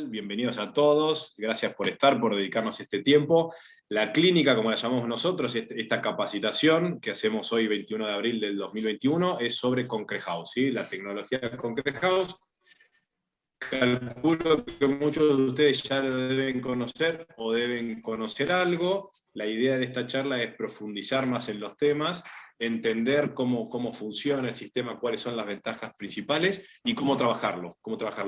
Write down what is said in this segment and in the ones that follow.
Bienvenidos a todos, gracias por estar, por dedicarnos este tiempo. La clínica, como la llamamos nosotros, esta capacitación que hacemos hoy, 21 de abril del 2021, es sobre Concrete House, ¿sí? La tecnología de Concrete House. Calculo que muchos de ustedes ya lo deben conocer o deben conocer algo. La idea de esta charla es profundizar más en los temas, entender cómo funciona el sistema, cuáles son las ventajas principales y cómo trabajarlo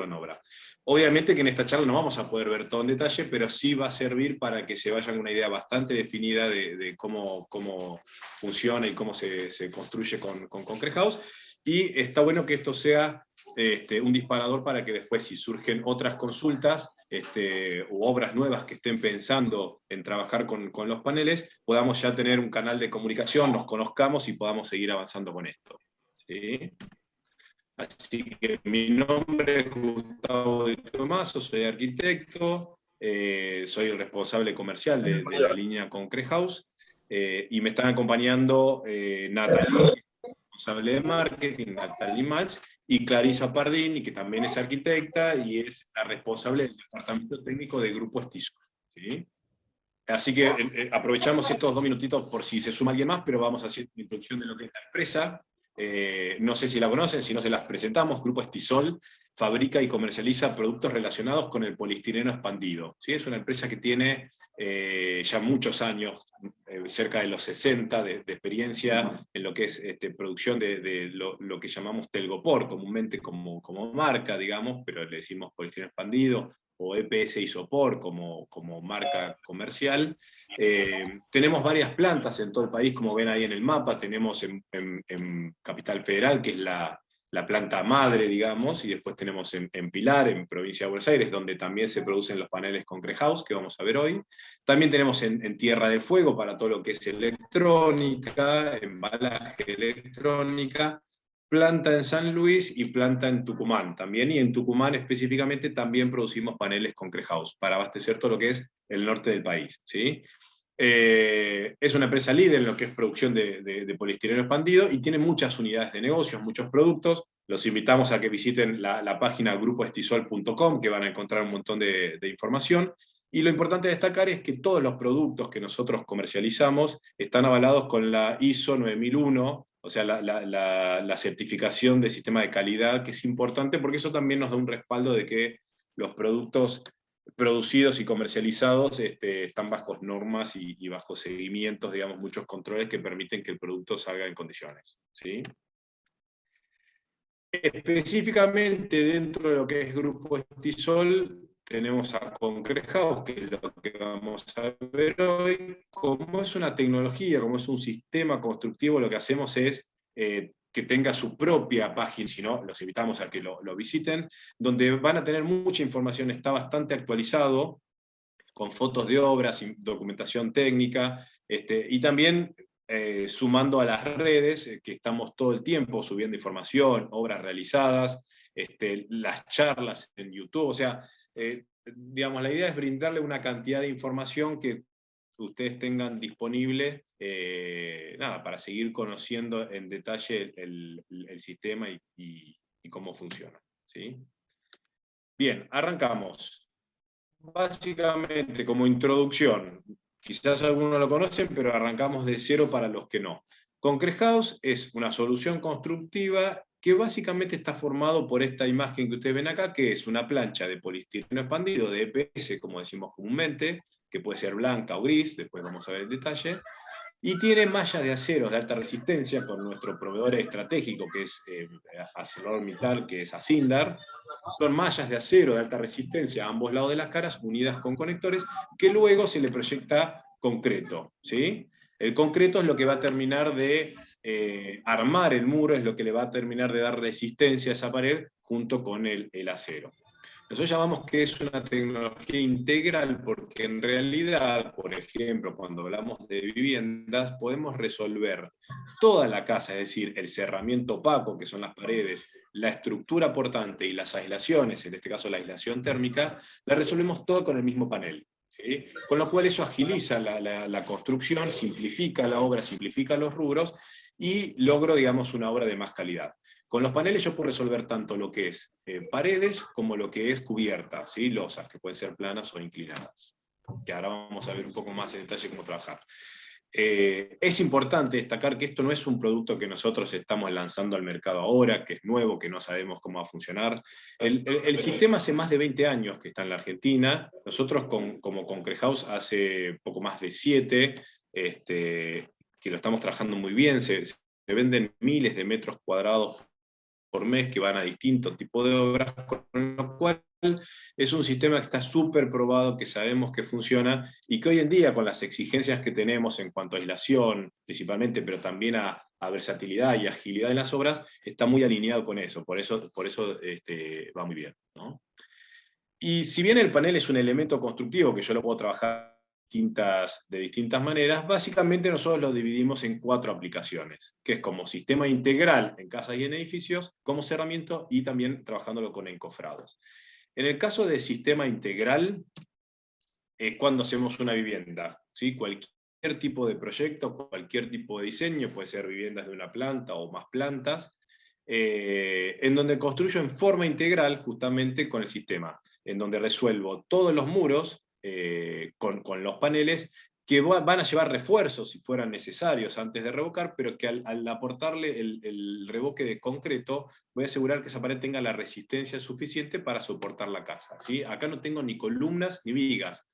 en obra. Obviamente que en esta charla no vamos a poder ver todo en detalle, pero sí va a servir para que se vayan con una idea bastante definida de cómo funciona y cómo se construye con Concrete House. Y está bueno que esto sea un disparador para que después, si surgen otras consultas u obras nuevas que estén pensando en trabajar con los paneles, podamos ya tener un canal de comunicación, nos conozcamos y podamos seguir avanzando con esto. ¿Sí? Así que mi nombre es Gustavo de Tomaso, soy arquitecto, soy el responsable comercial de la línea Concrete House, y me están acompañando Natalie, responsable de marketing, Natalie Maltz, y Clarisa Pardini, que también es arquitecta y es la responsable del departamento técnico de Grupo Estisol. ¿Sí? Así que aprovechamos estos 2 minutitos por si se suma alguien más, pero vamos a hacer una introducción de lo que es la empresa. No sé si la conocen, si no se las presentamos. Grupo Estisol fabrica y comercializa productos relacionados con el poliestireno expandido. ¿Sí? Es una empresa que tiene ya muchos años, cerca de los 60 de experiencia en lo que es producción de lo que llamamos telgopor, comúnmente como marca, digamos, pero le decimos poliestireno expandido, o EPS Isopor como marca comercial. Tenemos varias plantas en todo el país, como ven ahí en el mapa. Tenemos en Capital Federal, que es la planta madre, digamos, y después tenemos en Pilar, en Provincia de Buenos Aires, donde también se producen los paneles Concrete House, que vamos a ver hoy. También tenemos en Tierra del Fuego, para todo lo que es electrónica, embalaje electrónica, planta en San Luis y planta en Tucumán también, y en Tucumán específicamente también producimos paneles Concrete House para abastecer todo lo que es el norte del país. ¿Sí? Es una empresa líder en lo que es producción de poliestireno expandido y tiene muchas unidades de negocios, muchos productos. Los invitamos a que visiten la página grupoestisol.com, que van a encontrar un montón de información. Y lo importante de destacar es que todos los productos que nosotros comercializamos están avalados con la ISO 9001, o sea, la certificación de sistema de calidad, que es importante porque eso también nos da un respaldo de que los productos producidos y comercializados están bajo normas y bajo seguimientos, digamos, muchos controles que permiten que el producto salga en condiciones. ¿Sí? Específicamente dentro de lo que es Grupo Estisol, tenemos a Concrete House, que es lo que vamos a ver hoy. Como es una tecnología, como es un sistema constructivo, lo que hacemos es que tenga su propia página, si no, los invitamos a que lo visiten, donde van a tener mucha información, está bastante actualizado, con fotos de obras, documentación técnica, y también sumando a las redes, que estamos todo el tiempo subiendo información, obras realizadas, las charlas en YouTube. O sea, digamos, la idea es brindarle una cantidad de información que ustedes tengan disponible, para seguir conociendo en detalle el sistema y cómo funciona. ¿Sí? Bien, arrancamos. Básicamente, como introducción, quizás algunos lo conocen, pero arrancamos de cero para los que no. Concrete House es una solución constructiva que básicamente está formado por esta imagen que ustedes ven acá, que es una plancha de poliestireno expandido, de EPS, como decimos comúnmente, que puede ser blanca o gris, después vamos a ver el detalle, y tiene mallas de acero de alta resistencia con nuestro proveedor estratégico, que es ArcelorMittal, que es Asindar. Son mallas de acero de alta resistencia a ambos lados de las caras, unidas con conectores, que luego se le proyecta concreto. ¿Sí? El concreto es lo que va a terminar de armar el muro, es lo que le va a terminar de dar resistencia a esa pared junto con el acero. Nosotros llamamos que es una tecnología integral porque en realidad, por ejemplo, cuando hablamos de viviendas, podemos resolver toda la casa, es decir, el cerramiento opaco, que son las paredes, la estructura portante y las aislaciones, en este caso la aislación térmica, la resolvemos todo con el mismo panel. ¿Sí? Con lo cual eso agiliza la construcción, simplifica la obra, simplifica los rubros y logro, digamos, una obra de más calidad. Con los paneles yo puedo resolver tanto lo que es paredes como lo que es cubiertas, ¿sí? Losas, que pueden ser planas o inclinadas. Que ahora vamos a ver un poco más en detalle cómo trabajar. Es importante destacar que esto no es un producto que nosotros estamos lanzando al mercado ahora, que es nuevo, que no sabemos cómo va a funcionar. El sistema hace más de 20 años que está en la Argentina. Nosotros como Concrete House hace poco más de 7, que lo estamos trabajando muy bien. Se venden miles de metros cuadrados por mes que van a distintos tipos de obras, con lo cual es un sistema que está súper probado, que sabemos que funciona, y que hoy en día, con las exigencias que tenemos en cuanto a aislación, principalmente, pero también a versatilidad y agilidad en las obras, está muy alineado con eso, por eso va muy bien, ¿no? Y si bien el panel es un elemento constructivo, que yo lo puedo trabajar de distintas maneras, básicamente nosotros lo dividimos en 4 aplicaciones, que es como sistema integral en casas y en edificios, como cerramiento, y también trabajándolo con encofrados. En el caso de sistema integral, es cuando hacemos una vivienda, ¿sí? Cualquier tipo de proyecto, cualquier tipo de diseño, puede ser viviendas de una planta o más plantas, en donde construyo en forma integral justamente con el sistema, en donde resuelvo todos los muros con los paneles, que van a llevar refuerzos si fueran necesarios antes de revocar, pero que al aportarle el revoque de concreto, voy a asegurar que esa pared tenga la resistencia suficiente para soportar la casa, ¿sí? Acá no tengo ni columnas ni vigas,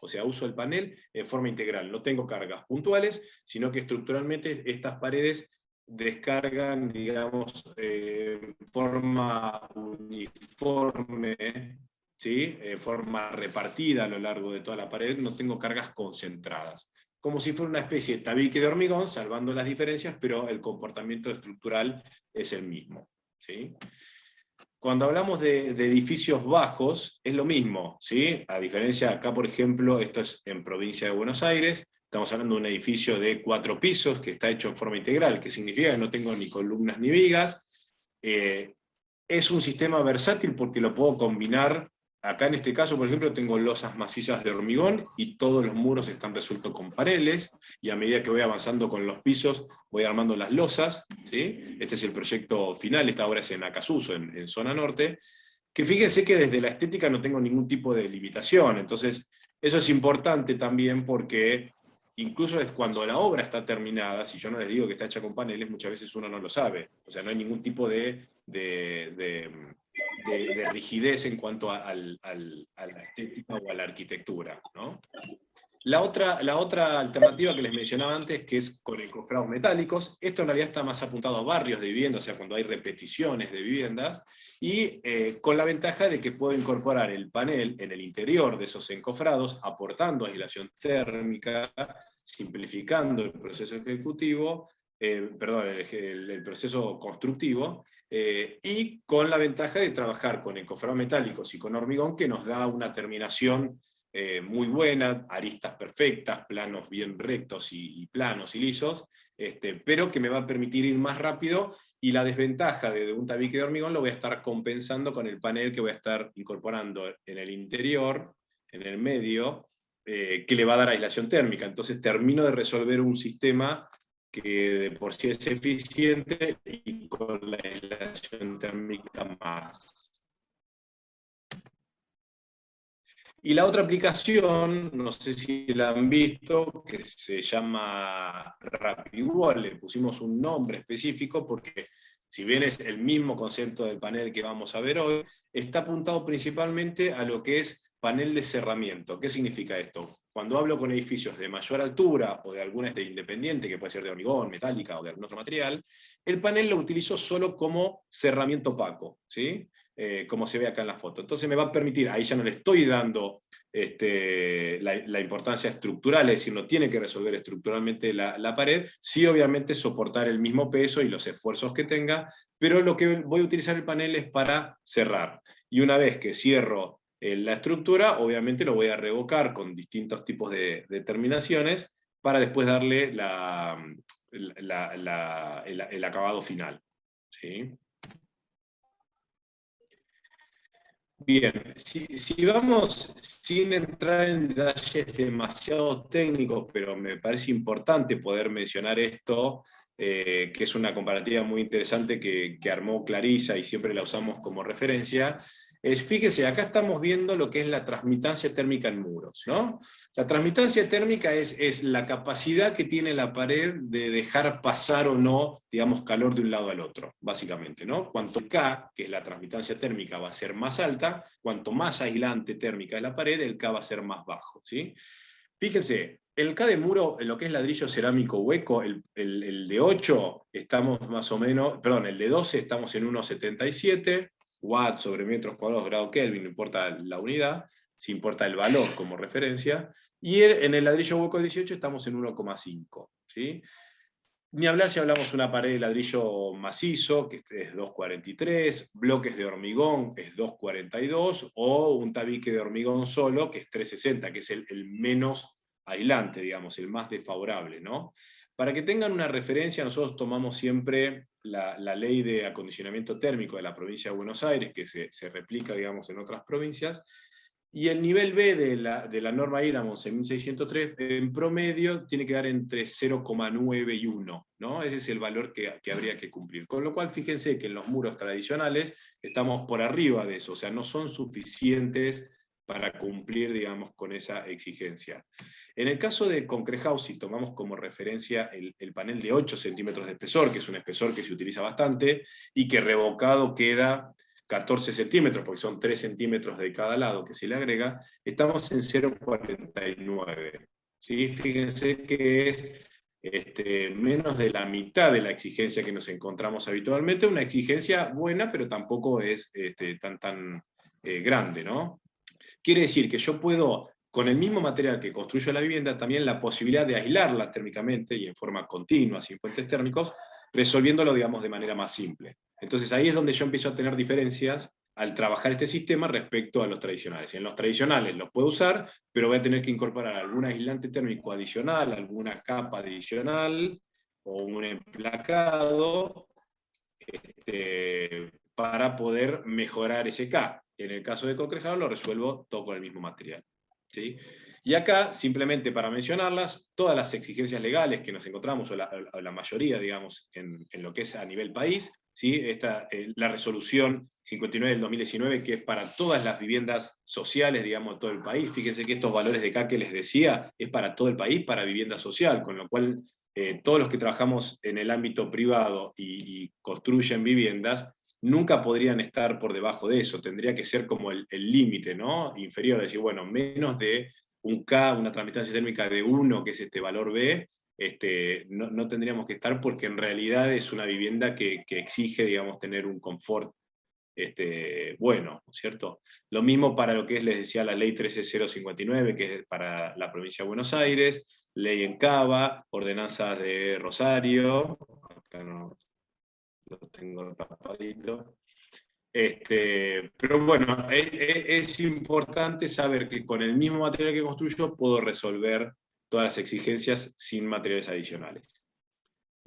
o sea, uso el panel en forma integral, no tengo cargas puntuales, sino que estructuralmente estas paredes descargan, digamos, en forma uniforme, ¿sí? En forma repartida a lo largo de toda la pared, no tengo cargas concentradas. Como si fuera una especie de tabique de hormigón, salvando las diferencias, pero el comportamiento estructural es el mismo, ¿sí? Cuando hablamos de edificios bajos, es lo mismo, ¿sí? A diferencia acá, por ejemplo, esto es en provincia de Buenos Aires, estamos hablando de un edificio de 4 pisos que está hecho en forma integral, que significa que no tengo ni columnas ni vigas. Es un sistema versátil porque lo puedo combinar. Acá en este caso, por ejemplo, tengo losas macizas de hormigón y todos los muros están resueltos con paneles, y a medida que voy avanzando con los pisos, voy armando las losas, ¿sí? Este es el proyecto final, esta obra es en Acasuso, en zona norte, que fíjense que desde la estética no tengo ningún tipo de limitación, entonces eso es importante también porque incluso es cuando la obra está terminada, si yo no les digo que está hecha con paneles, muchas veces uno no lo sabe, o sea, no hay ningún tipo de rigidez en cuanto a la estética o a la arquitectura, ¿no? La otra alternativa que les mencionaba antes, que es con encofrados metálicos, esto en realidad está más apuntado a barrios de vivienda, o sea, cuando hay repeticiones de viviendas, y con la ventaja de que puedo incorporar el panel en el interior de esos encofrados, aportando aislación térmica, simplificando el proceso ejecutivo, el proceso constructivo, y con la ventaja de trabajar con encofrados metálicos y con hormigón, que nos da una terminación muy buena, aristas perfectas, planos bien rectos y planos y lisos, pero que me va a permitir ir más rápido, y la desventaja de un tabique de hormigón lo voy a estar compensando con el panel que voy a estar incorporando en el interior, en el medio, que le va a dar aislación térmica. Entonces termino de resolver un sistema que de por sí es eficiente y con la aislación térmica más. Y la otra aplicación, no sé si la han visto, que se llama RapidWall, le pusimos un nombre específico porque, si bien es el mismo concepto del panel que vamos a ver hoy, está apuntado principalmente a lo que es panel de cerramiento. ¿Qué significa esto? Cuando hablo con edificios de mayor altura o de alguna independiente, que puede ser de hormigón, metálica o de algún otro material, el panel lo utilizo solo como cerramiento opaco, ¿sí? Como se ve acá en la foto. Entonces me va a permitir, ahí ya no le estoy dando la importancia estructural, es decir, no tiene que resolver estructuralmente la pared, sí obviamente soportar el mismo peso y los esfuerzos que tenga, pero lo que voy a utilizar el panel es para cerrar. Y una vez que cierro la estructura, obviamente lo voy a revocar con distintos tipos de terminaciones para después darle el acabado final, ¿sí? Bien, si vamos sin entrar en detalles demasiado técnicos, pero me parece importante poder mencionar esto, que es una comparativa muy interesante que armó Clarisa y siempre la usamos como referencia, fíjense, acá estamos viendo lo que es la transmitancia térmica en muros, ¿no? La transmitancia térmica es la capacidad que tiene la pared de dejar pasar o no, digamos, calor de un lado al otro, básicamente, ¿no? Cuanto K, que es la transmitancia térmica, va a ser más alta, cuanto más aislante térmica es la pared, el K va a ser más bajo, ¿sí? Fíjense, el K de muro, en lo que es ladrillo cerámico hueco, el de 8 estamos más o menos, perdón, el de 12 estamos en 1,77 watts sobre metros cuadrados grado Kelvin, no importa la unidad, si importa el valor como referencia, y en el ladrillo hueco 18 estamos en 1,5, ¿sí? Ni hablar si hablamos de una pared de ladrillo macizo, que es 2,43, bloques de hormigón, es 2,42, o un tabique de hormigón solo, que es 3,60, que es el menos aislante, digamos, el más desfavorable, ¿no? Para que tengan una referencia, nosotros tomamos siempre la ley de acondicionamiento térmico de la provincia de Buenos Aires, que se replica, digamos, en otras provincias, y el nivel B de la norma IRAM 11.603, en promedio, tiene que dar entre 0,9 y 1, ¿no? Ese es el valor que habría que cumplir. Con lo cual, fíjense que en los muros tradicionales estamos por arriba de eso, o sea, no son suficientes para cumplir, digamos, con esa exigencia. En el caso de Concrete House, si tomamos como referencia el panel de 8 centímetros de espesor, que es un espesor que se utiliza bastante, y que revocado queda 14 centímetros, porque son 3 centímetros de cada lado que se le agrega, estamos en 0,49. ¿Sí? Fíjense que es menos de la mitad de la exigencia que nos encontramos habitualmente, una exigencia buena, pero tampoco es tan grande, ¿no? Quiere decir que yo puedo, con el mismo material que construyo la vivienda, también la posibilidad de aislarla térmicamente y en forma continua, sin puentes térmicos, resolviéndolo, digamos, de manera más simple. Entonces ahí es donde yo empiezo a tener diferencias al trabajar este sistema respecto a los tradicionales. En los tradicionales los puedo usar, pero voy a tener que incorporar algún aislante térmico adicional, alguna capa adicional, o un emplacado, para poder mejorar ese K. En el caso de Concrete House lo resuelvo todo con el mismo material. ¿Sí? Y acá, simplemente para mencionarlas, todas las exigencias legales que nos encontramos, o la mayoría, digamos, en lo que es a nivel país, ¿sí? La resolución 59 del 2019, que es para todas las viviendas sociales, digamos, de todo el país. Fíjense que estos valores de K que les decía, es para todo el país, para vivienda social, con lo cual todos los que trabajamos en el ámbito privado y construyen viviendas, nunca podrían estar por debajo de eso, tendría que ser como el límite, ¿no? Inferior, decir, bueno, menos de un K, una transmitancia térmica de 1, que es este valor B, no tendríamos que estar, porque en realidad es una vivienda que exige, digamos, tener un confort bueno, ¿no es cierto? Lo mismo para lo que es, les decía, la ley 13059, que es para la provincia de Buenos Aires, ley en Cava, ordenanzas de Rosario, acá no lo tengo tapadito. Pero bueno, es importante saber que con el mismo material que construyo puedo resolver todas las exigencias sin materiales adicionales.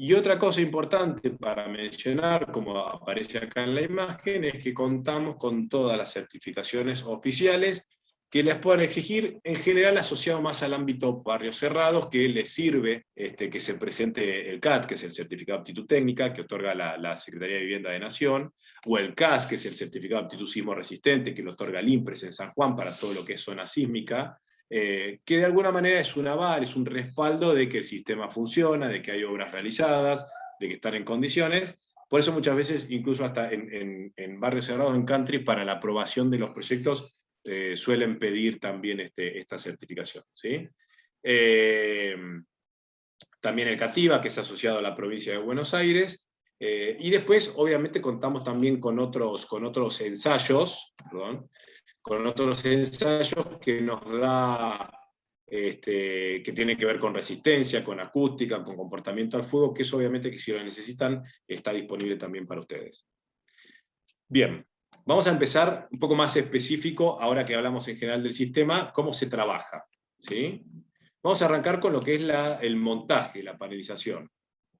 Y otra cosa importante para mencionar, como aparece acá en la imagen, es que contamos con todas las certificaciones oficiales que les puedan exigir, en general asociado más al ámbito barrios cerrados, que les sirve que se presente el CAT, que es el Certificado de Aptitud Técnica, que otorga la Secretaría de Vivienda de Nación, o el CAS, que es el Certificado de Aptitud Sismo Resistente, que lo otorga el INPRES en San Juan para todo lo que es zona sísmica, que de alguna manera es un aval, es un respaldo de que el sistema funciona, de que hay obras realizadas, de que están en condiciones. Por eso muchas veces, incluso hasta en barrios cerrados, en country, para la aprobación de los proyectos, suelen pedir también esta certificación. ¿Sí? También el CATIVA, que es asociado a la provincia de Buenos Aires. Y después, obviamente, contamos también con otros ensayos, perdón, con otros ensayos que nos da, que tiene que ver con resistencia, con acústica, con comportamiento al fuego, que eso obviamente, que si lo necesitan, está disponible también para ustedes. Bien, vamos a empezar un poco más específico, ahora que hablamos en general del sistema, cómo se trabaja. ¿Sí? Vamos a arrancar con lo que es el montaje, la panelización.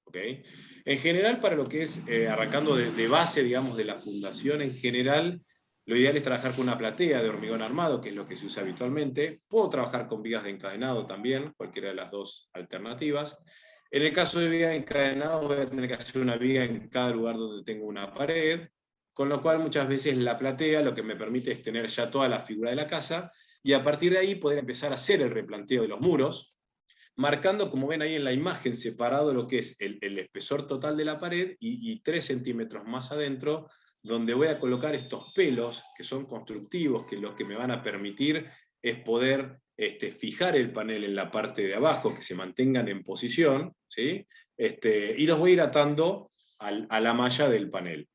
¿Okay? En general, para lo que es, arrancando de base, digamos, de la fundación en general, lo ideal es trabajar con una platea de hormigón armado, que es lo que se usa habitualmente. Puedo trabajar con vigas de encadenado también, cualquiera de las dos alternativas. En el caso de vigas encadenadas, voy a tener que hacer una viga en cada lugar donde tengo una pared, con lo cual muchas veces la platea lo que me permite es tener ya toda la figura de la casa, y a partir de ahí poder empezar a hacer el replanteo de los muros, marcando, como ven ahí en la imagen, separado lo que es el espesor total de la pared y 3 centímetros más adentro, donde voy a colocar estos pelos que son constructivos, que lo que me van a permitir es poder fijar el panel en la parte de abajo, que se mantengan en posición, ¿sí? Y los voy a ir atando a la malla del panel.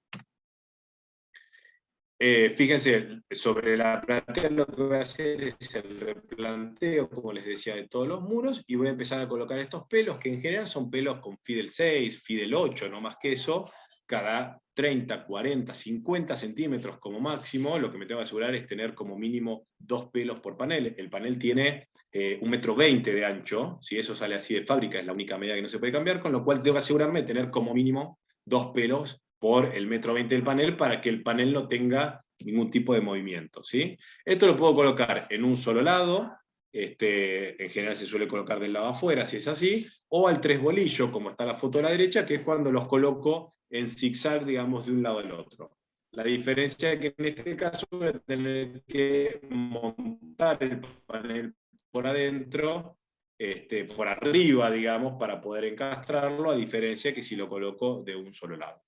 Fíjense, sobre la platea lo que voy a hacer es el replanteo, como les decía, de todos los muros, y voy a empezar a colocar estos pelos, que en general son pelos con Fidel 6, Fidel 8, no más que eso, cada 30, 40, 50 centímetros como máximo. Lo que me tengo que asegurar es tener como mínimo 2 pelos por panel. El panel tiene 1,20 m de ancho, si eso sale así de fábrica, es la única medida que no se puede cambiar, con lo cual tengo que asegurarme de tener como mínimo 2 pelos por el 1,20 m del panel, para que el panel no tenga ningún tipo de movimiento, ¿sí? Esto lo puedo colocar en un solo lado, en general se suele colocar del lado afuera, si es así, o al 3 bolillo, como está la foto de la derecha, que es cuando los coloco en zigzag, digamos, de un lado al otro. La diferencia es que en este caso voy a tener que montar el panel por adentro, por arriba, digamos, para poder encastrarlo, a diferencia que si lo coloco de un solo lado.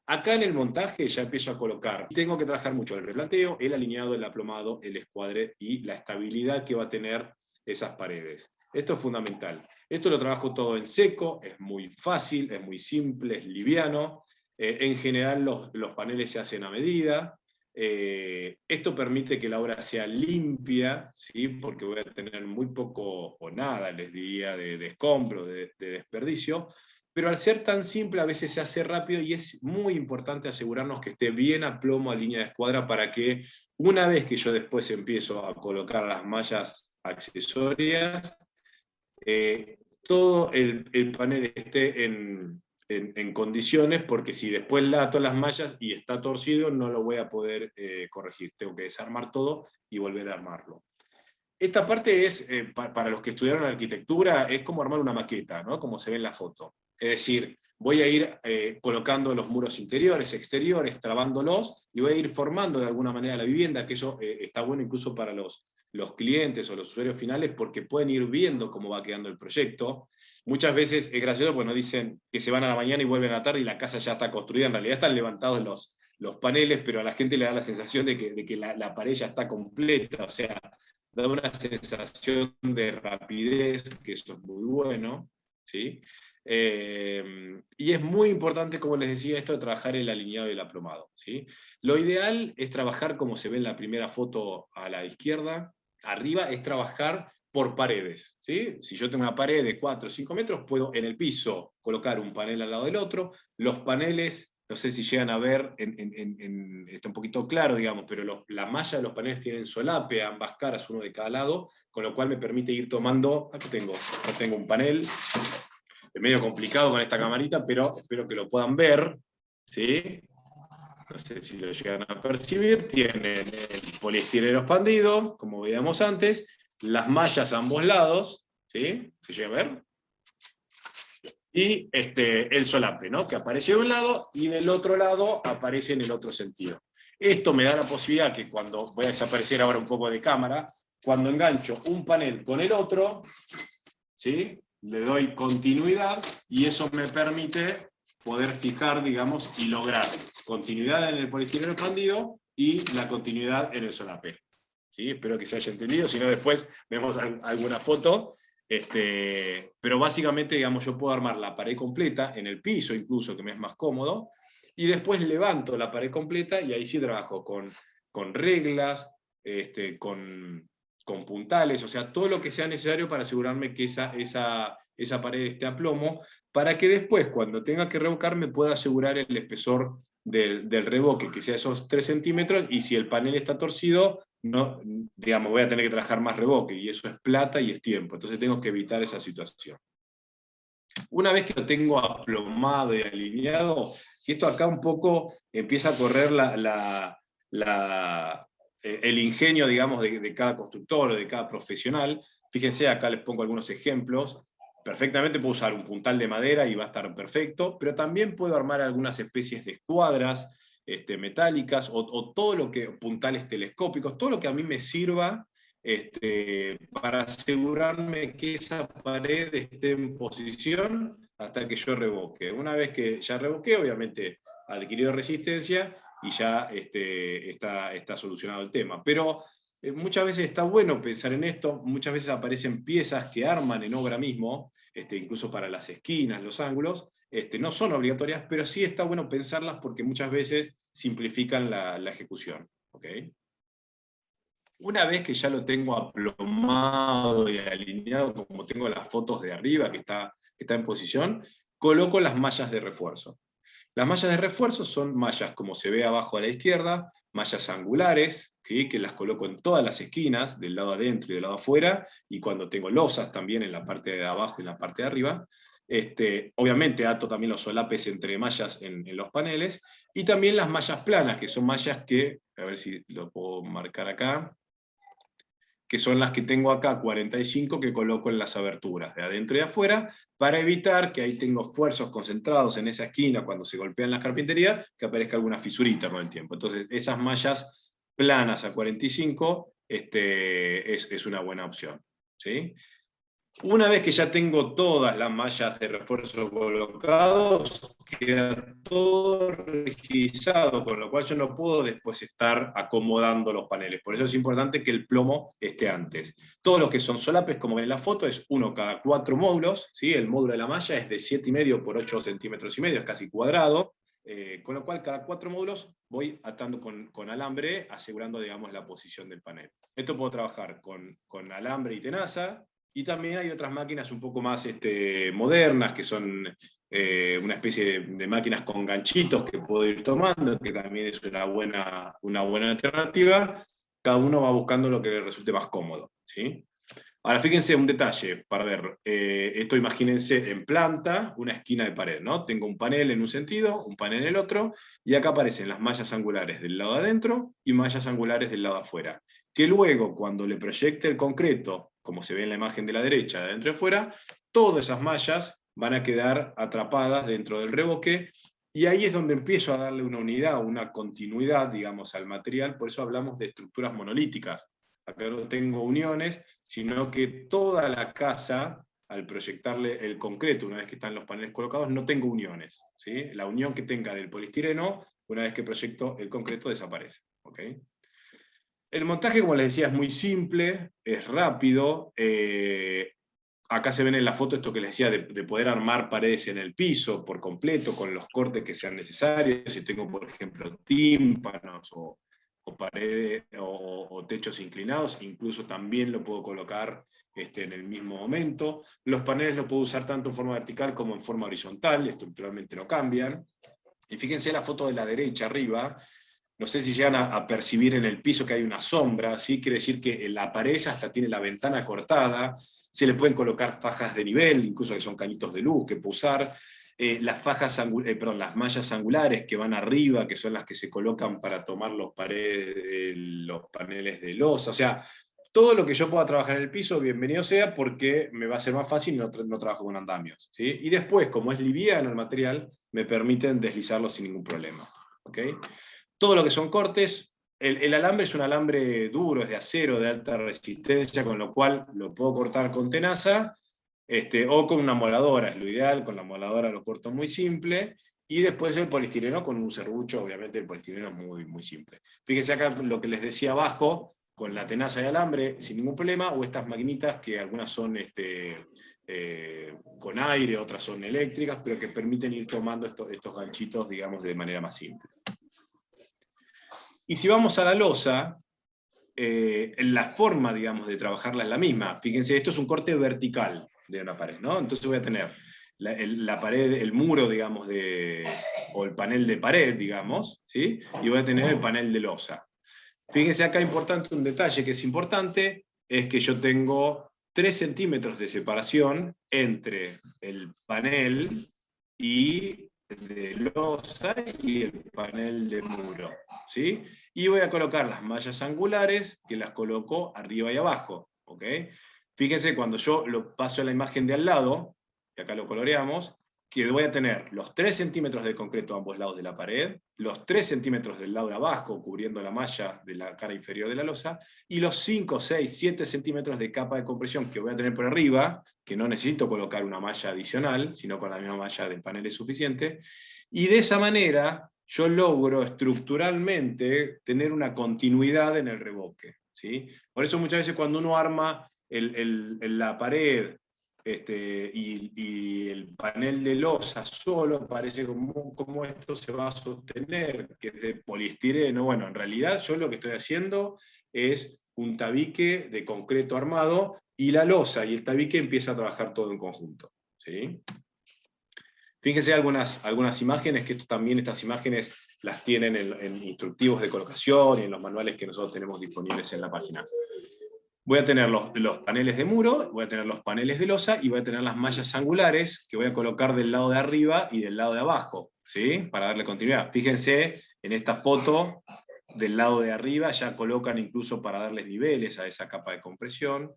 Acá en el montaje ya empiezo a colocar, tengo que trabajar mucho el replanteo, el alineado, el aplomado, el escuadre y la estabilidad que va a tener esas paredes. Esto es fundamental. Esto lo trabajo todo en seco, es muy fácil, es muy simple, es liviano. En general los paneles se hacen a medida. Esto permite que la obra sea limpia, ¿sí? Porque voy a tener muy poco o nada, les diría, de escombro, de desperdicio. Pero al ser tan simple a veces se hace rápido, y es muy importante asegurarnos que esté bien a plomo a línea de escuadra, para que una vez que yo después empiezo a colocar las mallas accesorias, todo el panel esté en condiciones, porque si después lato las mallas y está torcido, no lo voy a poder corregir. Tengo que desarmar todo y volver a armarlo. Esta parte es, para los que estudiaron arquitectura, es como armar una maqueta, ¿no? Como se ve en la foto. Es decir, voy a ir colocando los muros interiores, exteriores, trabándolos, y voy a ir formando de alguna manera la vivienda, que eso está bueno incluso para los clientes o los usuarios finales, porque pueden ir viendo cómo va quedando el proyecto. Muchas veces es gracioso, pues nos dicen que se van a la mañana y vuelven a la tarde y la casa ya está construida. En realidad están levantados los paneles, pero a la gente le da la sensación de que la pared ya está completa. O sea, da una sensación de rapidez, que eso es muy bueno, ¿sí? Y es muy importante, como les decía, esto de trabajar el alineado y el aplomado, ¿sí? Lo ideal es trabajar, como se ve en la primera foto a la izquierda, arriba, es trabajar por paredes, ¿sí? Si yo tengo una pared de 4 o 5 metros, puedo en el piso colocar un panel al lado del otro. Los paneles, no sé si llegan a ver, está un poquito claro, digamos, pero la malla de los paneles tienen solape a ambas caras, uno de cada lado, con lo cual me permite ir tomando. Aquí tengo un panel, es medio complicado con esta camarita, pero espero que lo puedan ver, ¿sí? No sé si lo llegan a percibir. Tienen el poliestireno expandido, como veíamos antes, las mallas a ambos lados, ¿sí? ¿Se llega a ver? Y el solape, ¿no? Que aparece de un lado y del otro lado aparece en el otro sentido. Esto me da la posibilidad que, cuando voy a desaparecer ahora un poco de cámara, cuando engancho un panel con el otro, ¿sí? Le doy continuidad, y eso me permite poder fijar, digamos, y lograr continuidad en el poliestireno expandido y la continuidad en el solape. ¿Sí? Espero que se haya entendido, si no después vemos alguna foto. Pero básicamente, digamos, yo puedo armar la pared completa, en el piso incluso, que me es más cómodo, y después levanto la pared completa, y ahí sí trabajo con reglas, con puntales, o sea, todo lo que sea necesario para asegurarme que esa pared esté a plomo, para que después, cuando tenga que revocar, me pueda asegurar el espesor del revoque, que sea esos 3 centímetros, y si el panel está torcido, no, digamos, voy a tener que trabajar más revoque, y eso es plata y es tiempo. Entonces tengo que evitar esa situación. Una vez que lo tengo aplomado y alineado, y esto acá un poco empieza a correr el ingenio, digamos, de cada constructor o de cada profesional. Fíjense, acá les pongo algunos ejemplos. perfectamente puedo usar un puntal de madera y va a estar perfecto, pero también puedo armar algunas especies de escuadras metálicas, o todo lo que, puntales telescópicos, todo lo que a mí me sirva para asegurarme que esa pared esté en posición hasta que yo revoque. Una vez que ya revoqué, obviamente adquirió resistencia y ya está solucionado el tema. Pero muchas veces está bueno pensar en esto, muchas veces aparecen piezas que arman en obra mismo, incluso para las esquinas, los ángulos, no son obligatorias, pero sí está bueno pensarlas porque muchas veces simplifican la ejecución. ¿Okay? Una vez que ya lo tengo aplomado y alineado, como tengo las fotos de arriba, que está en posición, coloco las mallas de refuerzo. Las mallas de refuerzo son mallas, como se ve abajo a la izquierda, mallas angulares, ¿sí? Que las coloco en todas las esquinas, del lado adentro y del lado afuera, y cuando tengo losas también en la parte de abajo y en la parte de arriba. Obviamente ato también los solapes entre mallas en los paneles, y también las mallas planas, que son mallas que, a ver si lo puedo marcar acá, que son las que tengo acá, 45, que coloco en las aberturas, de adentro y de afuera, para evitar que ahí tengo esfuerzos concentrados en esa esquina cuando se golpean las carpinterías, que aparezca alguna fisurita con el tiempo. Entonces, esas mallas planas a 45 es una buena opción. ¿Sí? Una vez que ya tengo todas las mallas de refuerzo colocados, queda todo rigidizado, con lo cual yo no puedo después estar acomodando los paneles. Por eso es importante que el plomo esté antes. Todos los que son solapes, como ven en la foto, es uno cada 4 módulos, ¿sí? El módulo de la malla es de 7,5 por 8,5 centímetros, es casi cuadrado, con lo cual cada 4 módulos voy atando con alambre, asegurando, digamos, la posición del panel. Esto puedo trabajar con alambre y tenaza, y también hay otras máquinas un poco más modernas, que son una especie de máquinas con ganchitos que puedo ir tomando, que también es una buena alternativa. Cada uno va buscando lo que le resulte más cómodo. ¿Sí? Ahora fíjense un detalle, para ver, esto imagínense en planta, una esquina de pared, ¿no? Tengo un panel en un sentido, un panel en el otro, y acá aparecen las mallas angulares del lado de adentro y mallas angulares del lado de afuera, que luego cuando le proyecte el concreto, como se ve en la imagen de la derecha, de adentro y afuera, todas esas mallas van a quedar atrapadas dentro del revoque, y ahí es donde empiezo a darle una unidad, una continuidad, digamos, al material. Por eso hablamos de estructuras monolíticas. Acá no tengo uniones, sino que toda la casa, al proyectarle el concreto, una vez que están los paneles colocados, no tengo uniones. ¿Sí? La unión que tenga del polistireno, una vez que proyecto el concreto, desaparece. ¿Okay? El montaje, como les decía, es muy simple, es rápido. Acá se ven en la foto esto que les decía de poder armar paredes en el piso por completo, con los cortes que sean necesarios. Si tengo, por ejemplo, tímpanos o paredes o techos inclinados, incluso también lo puedo colocar en el mismo momento. Los paneles los puedo usar tanto en forma vertical como en forma horizontal, estructuralmente no cambian. Y fíjense la foto de la derecha arriba, no sé si llegan a percibir en el piso que hay una sombra, ¿sí? Quiere decir que la pared hasta tiene la ventana cortada, se le pueden colocar fajas de nivel, incluso que son cañitos de luz que puedo usar. Las las mallas angulares que van arriba, que son las que se colocan para tomar los paneles de losa. O sea, todo lo que yo pueda trabajar en el piso, bienvenido sea, porque me va a ser más fácil y no trabajo con andamios. ¿Sí? Y después, como es liviano el material, me permiten deslizarlo sin ningún problema. ¿Okay? Todo lo que son cortes, el alambre es un alambre duro, es de acero, de alta resistencia, con lo cual lo puedo cortar con tenaza, o con una moladora, es lo ideal. Con la moladora lo corto muy simple, y después el polistireno con un serrucho. Obviamente el polistireno es muy, muy simple. Fíjense acá lo que les decía abajo, con la tenaza de alambre, sin ningún problema, o estas maquinitas que algunas son con aire, otras son eléctricas, pero que permiten ir tomando estos ganchitos, digamos, de manera más simple. Y si vamos a la losa, la forma, digamos, de trabajarla es la misma. Fíjense, esto es un corte vertical de una pared, ¿no? Entonces voy a tener la pared, el muro, digamos, o el panel de pared, digamos, ¿sí? Y voy a tener el panel de losa. Fíjense acá, importante, un detalle que es importante, es que yo tengo 3 centímetros de separación entre el panel de losa y el panel de muro, ¿sí? Y voy a colocar las mallas angulares, que las coloco arriba y abajo, ¿ok? Fíjense, cuando yo lo paso a la imagen de al lado, que acá lo coloreamos, que voy a tener los 3 centímetros de concreto a ambos lados de la pared, los 3 centímetros del lado de abajo, cubriendo la malla de la cara inferior de la losa, y los 5, 6, 7 centímetros de capa de compresión que voy a tener por arriba, que no necesito colocar una malla adicional, sino con la misma malla del panel es suficiente, y de esa manera yo logro estructuralmente tener una continuidad en el revoque, ¿sí? Por eso muchas veces cuando uno arma la pared y el panel de losa solo, parece como esto se va a sostener, que es de poliestireno. Bueno, en realidad yo lo que estoy haciendo es un tabique de concreto armado, y la losa y el tabique empieza a trabajar todo en conjunto, ¿sí? Fíjense algunas imágenes, que también estas imágenes las tienen en instructivos de colocación y en los manuales que nosotros tenemos disponibles en la página. Voy a tener los paneles de muro, voy a tener los paneles de losa, y voy a tener las mallas angulares que voy a colocar del lado de arriba y del lado de abajo, ¿sí? Para darle continuidad. Fíjense, en esta foto, del lado de arriba ya colocan incluso para darles niveles a esa capa de compresión.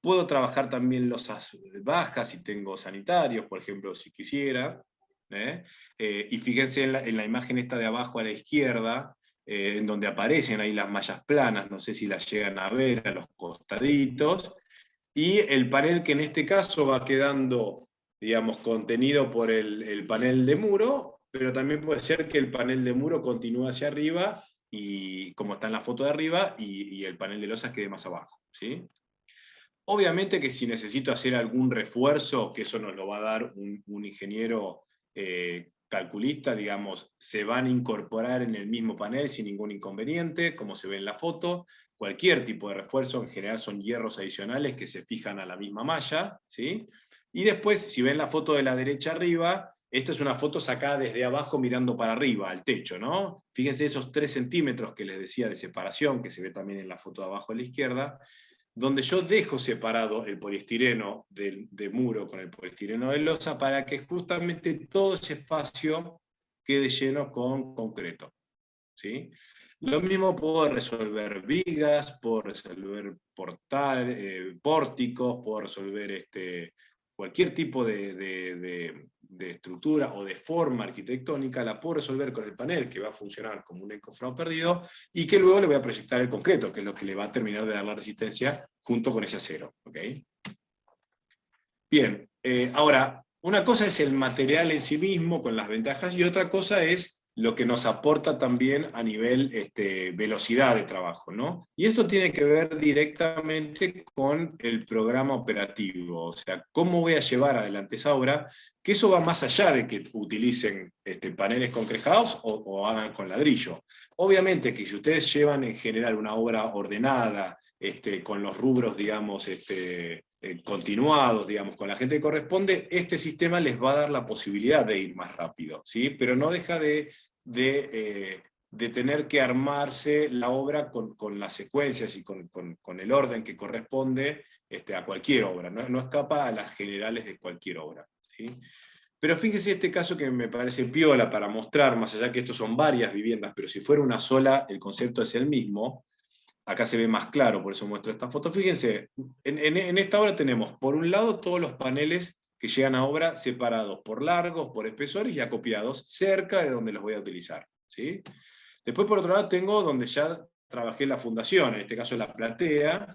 Puedo trabajar también losas bajas si tengo sanitarios, por ejemplo, si quisiera. Y fíjense en la imagen esta de abajo a la izquierda, en donde aparecen ahí las mallas planas, no sé si las llegan a ver a los costaditos, y el panel que en este caso va quedando, digamos, contenido por el panel de muro, pero también puede ser que el panel de muro continúe hacia arriba, y como está en la foto de arriba, y el panel de losas quede más abajo, ¿sí? Obviamente que si necesito hacer algún refuerzo, que eso nos lo va a dar un ingeniero calculista, digamos, se van a incorporar en el mismo panel sin ningún inconveniente, como se ve en la foto. Cualquier tipo de refuerzo, en general son hierros adicionales que se fijan a la misma malla, ¿sí? Y después, si ven la foto de la derecha arriba, esta es una foto sacada desde abajo mirando para arriba, al techo, ¿no? Fíjense esos 3 centímetros que les decía de separación, que se ve también en la foto de abajo a la izquierda, donde yo dejo separado el poliestireno de muro con el poliestireno de losa, para que justamente todo ese espacio quede lleno con concreto, ¿sí? Lo mismo puedo resolver vigas, puedo resolver pórticos, puedo resolver cualquier tipo de estructura o de forma arquitectónica, la puedo resolver con el panel, que va a funcionar como un encofrado perdido, y que luego le voy a proyectar el concreto, que es lo que le va a terminar de dar la resistencia junto con ese acero. ¿Okay? Bien, ahora, una cosa es el material en sí mismo, con las ventajas, y otra cosa es lo que nos aporta también a nivel velocidad de trabajo, ¿no? Y esto tiene que ver directamente con el programa operativo, o sea, cómo voy a llevar adelante esa obra, que eso va más allá de que utilicen paneles concrejados o hagan con ladrillo. Obviamente que si ustedes llevan en general una obra ordenada, con los rubros, digamos, continuados, digamos, con la gente que corresponde, este sistema les va a dar la posibilidad de ir más rápido, ¿sí? Pero no deja de tener que armarse la obra con las secuencias y con el orden que corresponde a cualquier obra, ¿no? No escapa a las generales de cualquier obra, ¿sí? Pero fíjese este caso que me parece piola para mostrar, más allá que estos son varias viviendas, pero si fuera una sola, el concepto es el mismo. Acá se ve más claro, por eso muestro esta foto. Fíjense, en esta obra tenemos, por un lado, todos los paneles que llegan a obra separados por largos, por espesores y acopiados cerca de donde los voy a utilizar, ¿sí? Después, por otro lado, tengo donde ya trabajé la fundación, en este caso la platea,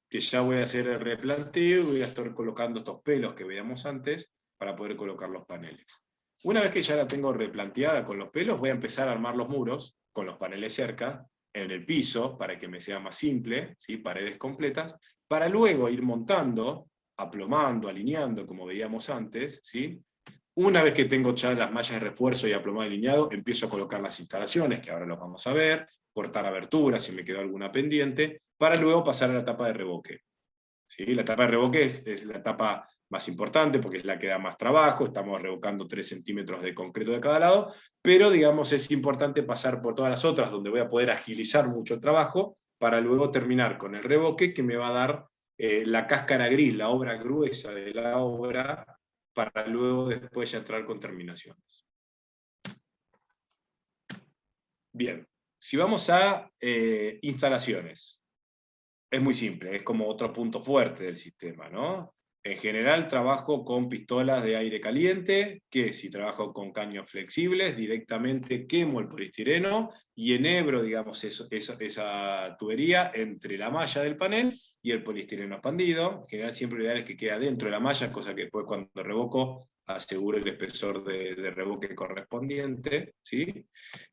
que ya voy a hacer el replanteo y voy a estar colocando estos pelos que veíamos antes para poder colocar los paneles. Una vez que ya la tengo replanteada con los pelos, voy a empezar a armar los muros con los paneles cerca, en el piso, para que me sea más simple, ¿sí? Paredes completas, para luego ir montando, aplomando, alineando, como veíamos antes, ¿sí? Una vez que tengo ya las mallas de refuerzo y aplomado y alineado, empiezo a colocar las instalaciones, que ahora los vamos a ver, cortar aberturas si me quedó alguna pendiente, para luego pasar a la etapa de revoque. ¿Sí? La etapa de revoque es la etapa más importante porque es la que da más trabajo, estamos revocando 3 centímetros de concreto de cada lado, pero digamos es importante pasar por todas las otras donde voy a poder agilizar mucho el trabajo para luego terminar con el revoque, que me va a dar la cáscara gris, la obra gruesa de la obra, para luego después ya entrar con terminaciones. Bien, si vamos a instalaciones. es muy simple, es como otro punto fuerte del sistema, ¿no? En general trabajo con pistolas de aire caliente, que si trabajo con caños flexibles, directamente quemo el poliestireno y enhebro, digamos, esa tubería entre la malla del panel y el poliestireno expandido. En general siempre lo ideal es que quede dentro de la malla, cosa que después cuando revoco aseguro el espesor de revoque correspondiente, ¿sí?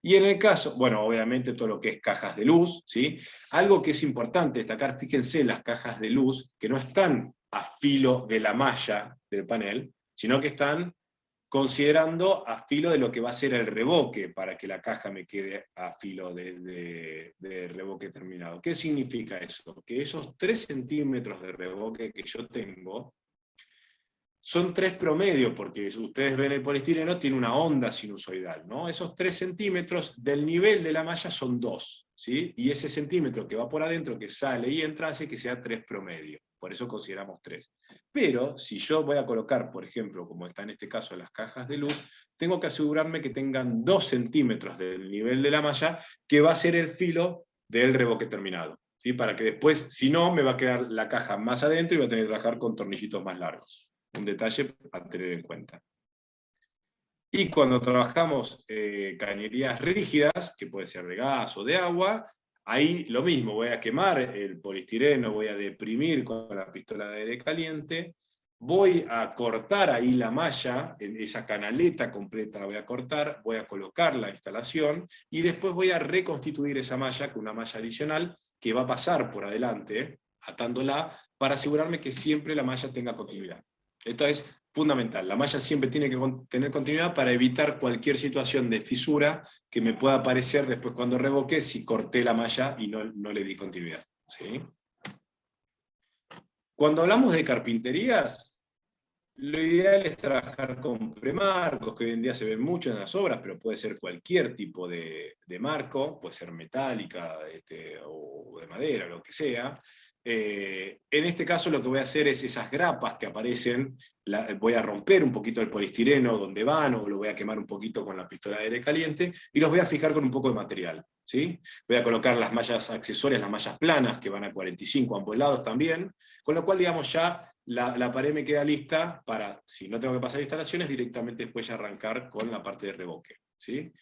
Y en el caso, bueno, obviamente todo lo que es cajas de luz, ¿sí? Algo que es importante destacar, fíjense las cajas de luz, que no están a filo de la malla del panel, sino que están considerando a filo de lo que va a ser el revoque para que la caja me quede a filo de revoque terminado. ¿Qué significa eso? Que esos 3 centímetros de revoque que yo tengo son 3 promedios, porque ustedes ven el poliestireno, tiene una onda sinusoidal, ¿no? Esos 3 centímetros del nivel de la malla son 2, ¿sí? Y ese centímetro que va por adentro, que sale y entra, hace que sea 3 promedio. Por eso consideramos 3. Pero, si yo voy a colocar, por ejemplo, como está en este caso las cajas de luz, tengo que asegurarme que tengan 2 centímetros del nivel de la malla, que va a ser el filo del revoque terminado, ¿sí? Para que después, si no, me va a quedar la caja más adentro y voy a tener que trabajar con tornillitos más largos. Un detalle a tener en cuenta. Y cuando trabajamos cañerías rígidas, que puede ser de gas o de agua, ahí lo mismo, voy a quemar el poliestireno, voy a deprimir con la pistola de aire caliente, voy a cortar ahí la malla, en esa canaleta completa la voy a cortar, voy a colocar la instalación, y después voy a reconstituir esa malla con una malla adicional que va a pasar por adelante, atándola, para asegurarme que siempre la malla tenga continuidad. Esto es fundamental. La malla siempre tiene que tener continuidad para evitar cualquier situación de fisura que me pueda aparecer después cuando revoque si corté la malla y no le di continuidad, ¿sí? Cuando hablamos de carpinterías, lo ideal es trabajar con premarcos, que hoy en día se ven mucho en las obras, pero puede ser cualquier tipo de marco, puede ser metálica o de madera, lo que sea. En este caso lo que voy a hacer es esas grapas que aparecen, voy a romper un poquito el poliestireno donde van, o lo voy a quemar un poquito con la pistola de aire caliente, y los voy a fijar con un poco de material, ¿sí? Voy a colocar las mallas accesorias, las mallas planas, que van a 45 a ambos lados también, con lo cual, digamos, ya la pared me queda lista para, si no tengo que pasar instalaciones, directamente después ya arrancar con la parte de revoque, ¿sí?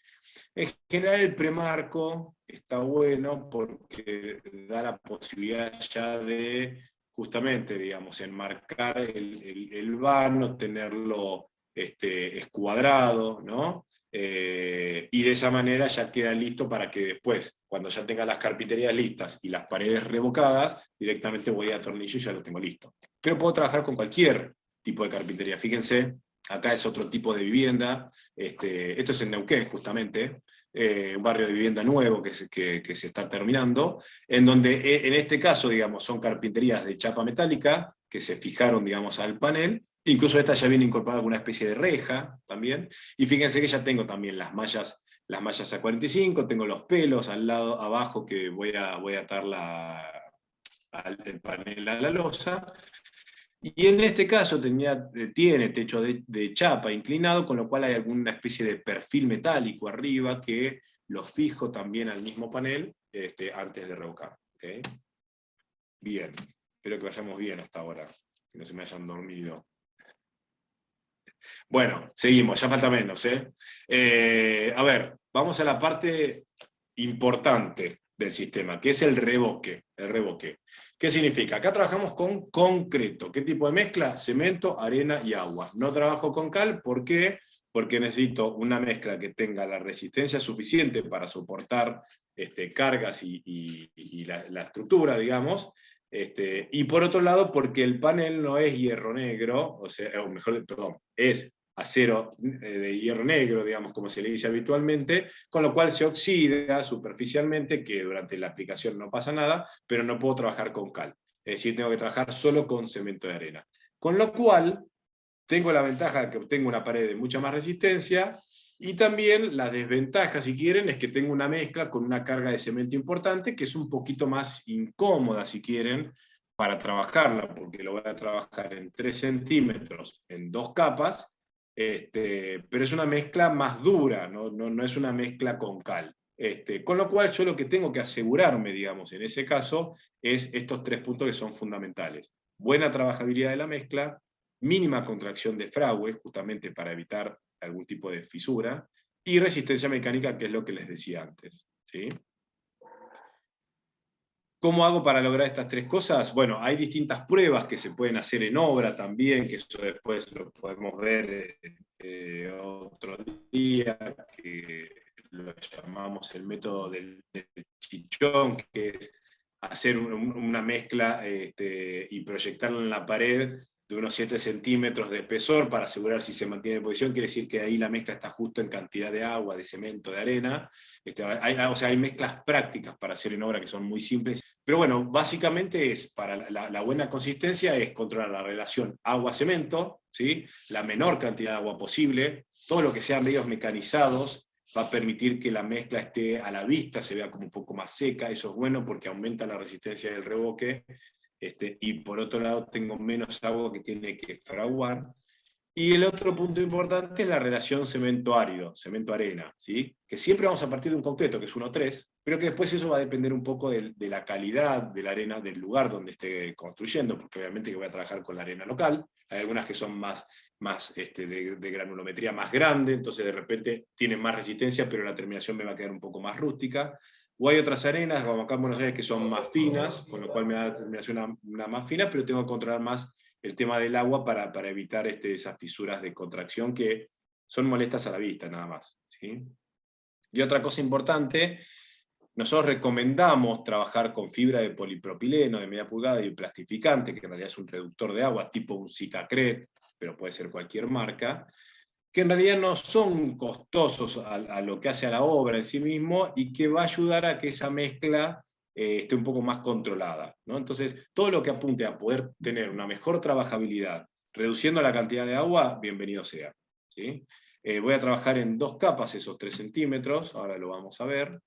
En general el premarco está bueno porque da la posibilidad ya de, justamente, digamos, enmarcar el vano, tenerlo escuadrado, ¿no? Y de esa manera ya queda listo para que después, cuando ya tenga las carpinterías listas y las paredes revocadas, directamente voy a tornillo y ya lo tengo listo. Pero puedo trabajar con cualquier tipo de carpintería. Fíjense, acá es otro tipo de vivienda. Esto es en Neuquén, justamente, un barrio de vivienda nuevo que se está terminando, en donde en este caso, digamos, son carpinterías de chapa metálica que se fijaron, digamos, al panel. Incluso esta ya viene incorporada con una especie de reja también. Y fíjense que ya tengo también las mallas A45, tengo los pelos al lado abajo que voy a atar el panel a la losa. Y en este caso tiene techo de chapa inclinado, con lo cual hay alguna especie de perfil metálico arriba que lo fijo también al mismo panel antes de revocar. ¿Okay? Bien, espero que vayamos bien hasta ahora, que no se me hayan dormido. Bueno, seguimos, ya falta menos. A ver, vamos a la parte importante del sistema, que es el revoque. ¿Qué significa? Acá trabajamos con concreto. ¿Qué tipo de mezcla? Cemento, arena y agua. No trabajo con cal, ¿por qué? Porque necesito una mezcla que tenga la resistencia suficiente para soportar cargas y la estructura, digamos. Y por otro lado, porque el panel no es hierro negro, o mejor, perdón, es acero de hierro negro, digamos, como se le dice habitualmente, con lo cual se oxida superficialmente, que durante la aplicación no pasa nada, pero no puedo trabajar con cal. Es decir, tengo que trabajar solo con cemento de arena. Con lo cual, tengo la ventaja de que obtengo una pared de mucha más resistencia, y también la desventaja, si quieren, es que tengo una mezcla con una carga de cemento importante, que es un poquito más incómoda, si quieren, para trabajarla, porque lo voy a trabajar en 3 centímetros, en 2 capas, pero es una mezcla más dura, no es una mezcla con cal. Con lo cual yo lo que tengo que asegurarme, digamos, en ese caso, es estos 3 puntos que son fundamentales. Buena trabajabilidad de la mezcla, mínima contracción de fragüe, justamente para evitar algún tipo de fisura, y resistencia mecánica, que es lo que les decía antes, ¿sí? ¿Cómo hago para lograr estas 3 cosas? Bueno, hay distintas pruebas que se pueden hacer en obra también, que eso después lo podemos ver otro día, que lo llamamos el método del chichón, que es hacer una mezcla y proyectarla en la pared de unos 7 centímetros de espesor para asegurar si se mantiene en posición. Quiere decir que ahí la mezcla está justo en cantidad de agua, de cemento, de arena. O sea, hay mezclas prácticas para hacer en obra que son muy simples. Pero bueno, básicamente es, para la buena consistencia es controlar la relación agua-cemento, ¿sí? La menor cantidad de agua posible, todo lo que sea medios mecanizados va a permitir que la mezcla esté a la vista, se vea como un poco más seca. Eso es bueno porque aumenta la resistencia del revoque, y por otro lado tengo menos agua que tiene que fraguar. Y el otro punto importante es la relación cemento-árido, cemento-arena, ¿sí? Que siempre vamos a partir de un concreto, que es 1,3, pero que después eso va a depender un poco de la calidad de la arena del lugar donde esté construyendo, porque obviamente que voy a trabajar con la arena local. Hay algunas que son más de granulometría más grande, entonces de repente tienen más resistencia, pero la terminación me va a quedar un poco más rústica. O hay otras arenas, como acá en Buenos Aires, que son más finas, con lo cual me da la terminación una más fina, pero tengo que controlar más el tema del agua para evitar esas fisuras de contracción que son molestas a la vista, nada más, ¿sí? Y otra cosa importante, nosotros recomendamos trabajar con fibra de polipropileno de media pulgada y plastificante, que en realidad es un reductor de agua, tipo un Sikacret, pero puede ser cualquier marca, que en realidad no son costosos a lo que hace a la obra en sí mismo y que va a ayudar a que esa mezcla esté un poco más controlada, ¿no? Entonces, todo lo que apunte a poder tener una mejor trabajabilidad, reduciendo la cantidad de agua, bienvenido sea, ¿sí? Voy a trabajar en 2 capas esos 3 centímetros, ahora lo vamos a ver.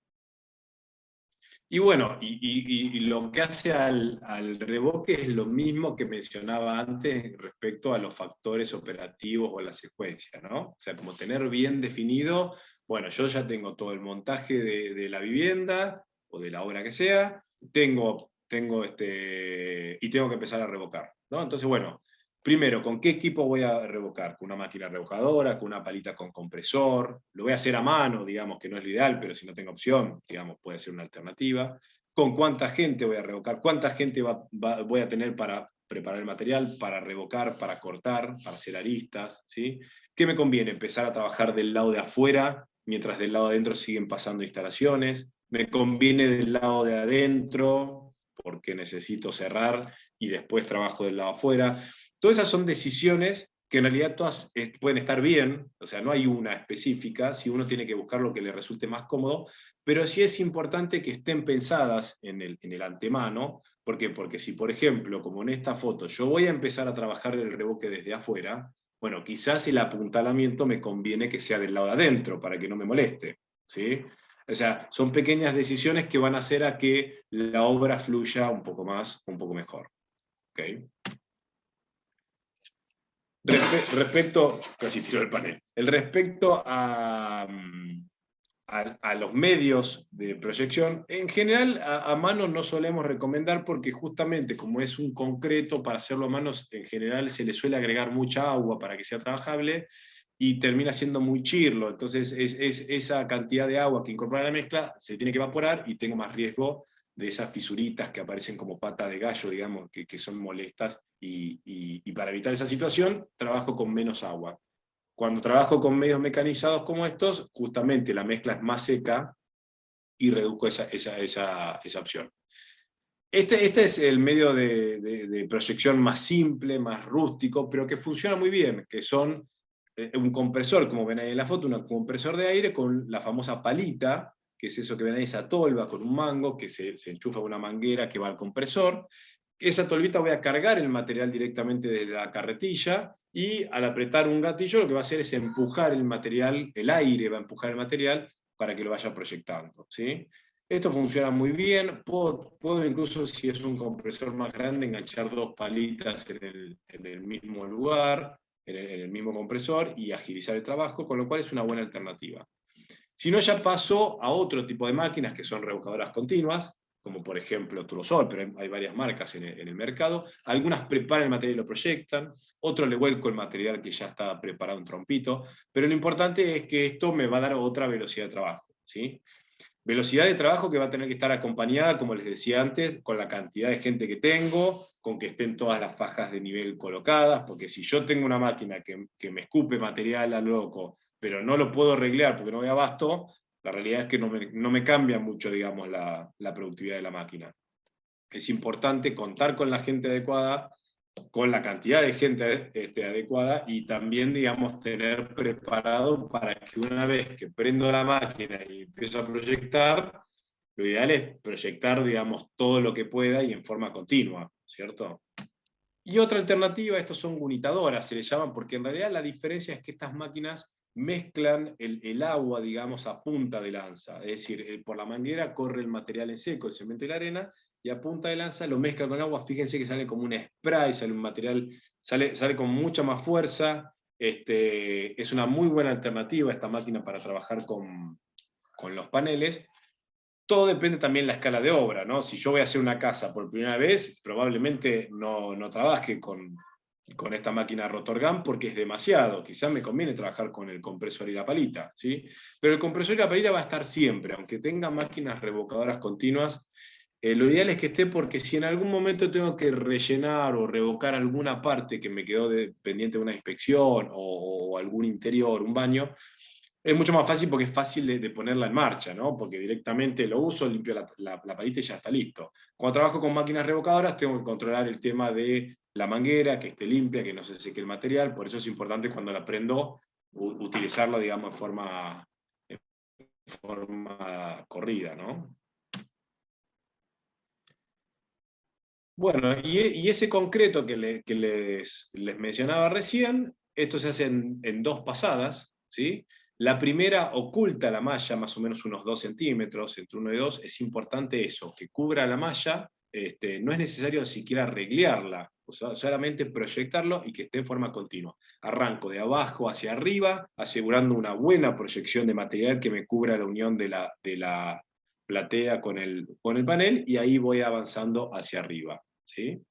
Y bueno, y lo que hace al revoque es lo mismo que mencionaba antes respecto a los factores operativos o a la secuencia, ¿no? O sea, como tener bien definido, bueno, yo ya tengo todo el montaje de la vivienda o de la obra que sea, y tengo que empezar a revocar, ¿no? Entonces, bueno, primero, ¿con qué equipo voy a revocar? ¿Con una máquina revocadora? ¿Con una palita con compresor? Lo voy a hacer a mano, digamos, que no es lo ideal, pero si no tengo opción, digamos, puede ser una alternativa. ¿Con cuánta gente voy a revocar? ¿Cuánta gente voy a tener para preparar el material, para revocar, para cortar, para hacer aristas? ¿Sí? ¿Qué me conviene? ¿Empezar a trabajar del lado de afuera, mientras del lado de adentro siguen pasando instalaciones? ¿Me conviene del lado de adentro, porque necesito cerrar y después trabajo del lado afuera? Todas esas son decisiones que en realidad todas pueden estar bien, o sea, no hay una específica, si uno tiene que buscar lo que le resulte más cómodo, pero sí es importante que estén pensadas en el antemano. ¿Por qué? Porque si, por ejemplo, como en esta foto, yo voy a empezar a trabajar el revoque desde afuera, bueno, quizás el apuntalamiento me conviene que sea del lado de adentro, para que no me moleste, ¿sí? O sea, son pequeñas decisiones que van a hacer a que la obra fluya un poco más, un poco mejor. ¿Okay? Respecto, casi tiro el panel. Respecto a los medios de proyección, en general a mano no solemos recomendar porque justamente como es un concreto, para hacerlo a mano en general se le suele agregar mucha agua para que sea trabajable y termina siendo muy chirlo. Entonces esa cantidad de agua que incorpora la mezcla se tiene que evaporar y tengo más riesgo de esas fisuritas que aparecen como pata de gallo, digamos, que son molestas, y para evitar esa situación trabajo con menos agua. Cuando trabajo con medios mecanizados como estos, justamente la mezcla es más seca y reduzco esa opción. Este es el medio de proyección más simple, más rústico, pero que funciona muy bien, que son un compresor, como ven ahí en la foto, un compresor de aire con la famosa palita, que es eso que ven ahí, esa tolva con un mango, que se enchufa una manguera que va al compresor. Esa tolvita voy a cargar el material directamente desde la carretilla, y al apretar un gatillo lo que va a hacer es empujar el material, el aire va a empujar el material para que lo vaya proyectando, ¿sí? Esto funciona muy bien. Puedo incluso, si es un compresor más grande, enganchar 2 palitas en el mismo lugar, en el mismo compresor, y agilizar el trabajo, con lo cual es una buena alternativa. Si no, ya paso a otro tipo de máquinas que son revocadoras continuas, como por ejemplo Turosol, pero hay varias marcas en el mercado. Algunas preparan el material y lo proyectan, otros le vuelco el material que ya está preparado en trompito, pero lo importante es que esto me va a dar otra velocidad de trabajo, ¿sí? Velocidad de trabajo que va a tener que estar acompañada, como les decía antes, con la cantidad de gente que tengo, con que estén todas las fajas de nivel colocadas, porque si yo tengo una máquina que me escupe material a loco, pero no lo puedo arreglar porque no me abasto, la realidad es que no me cambia mucho, digamos, la productividad de la máquina. Es importante contar con la gente adecuada, con la cantidad de gente adecuada, y también, digamos, tener preparado para que una vez que prendo la máquina y empiezo a proyectar, lo ideal es proyectar, digamos, todo lo que pueda y en forma continua, ¿cierto? Y otra alternativa, estos son unitadoras, se les llaman, porque en realidad la diferencia es que estas máquinas mezclan el agua, digamos, a punta de lanza. Es decir, por la manguera corre el material en seco, el cemento y la arena, y a punta de lanza lo mezclan con agua. Fíjense que sale como un spray, sale un material, sale con mucha más fuerza. Es una muy buena alternativa esta máquina para trabajar con los paneles. Todo depende también de la escala de obra, ¿no? Si yo voy a hacer una casa por primera vez, probablemente no trabaje con esta máquina Rotorgan porque es demasiado. Quizás me conviene trabajar con el compresor y la palita, ¿sí? Pero el compresor y la palita va a estar siempre, aunque tenga máquinas revocadoras continuas. Lo ideal es que esté, porque si en algún momento tengo que rellenar o revocar alguna parte que me quedó pendiente de una inspección o algún interior, un baño, es mucho más fácil porque es fácil de ponerla en marcha, ¿no? Porque directamente lo uso, limpio la palita y ya está listo. Cuando trabajo con máquinas revocadoras tengo que controlar el tema de la manguera, que esté limpia, que no se seque el material. Por eso es importante, cuando la prendo, utilizarla, digamos, en forma corrida, ¿no? Bueno, y ese concreto que les mencionaba recién, esto se hace en dos pasadas, ¿sí? La primera oculta la malla más o menos unos 2 centímetros, entre 1 y 2. Es importante eso, que cubra la malla. No es necesario siquiera reglearla, o sea, solamente proyectarlo y que esté en forma continua. Arranco de abajo hacia arriba, asegurando una buena proyección de material que me cubra la unión de la platea con el panel, y ahí voy avanzando hacia arriba, ¿sí?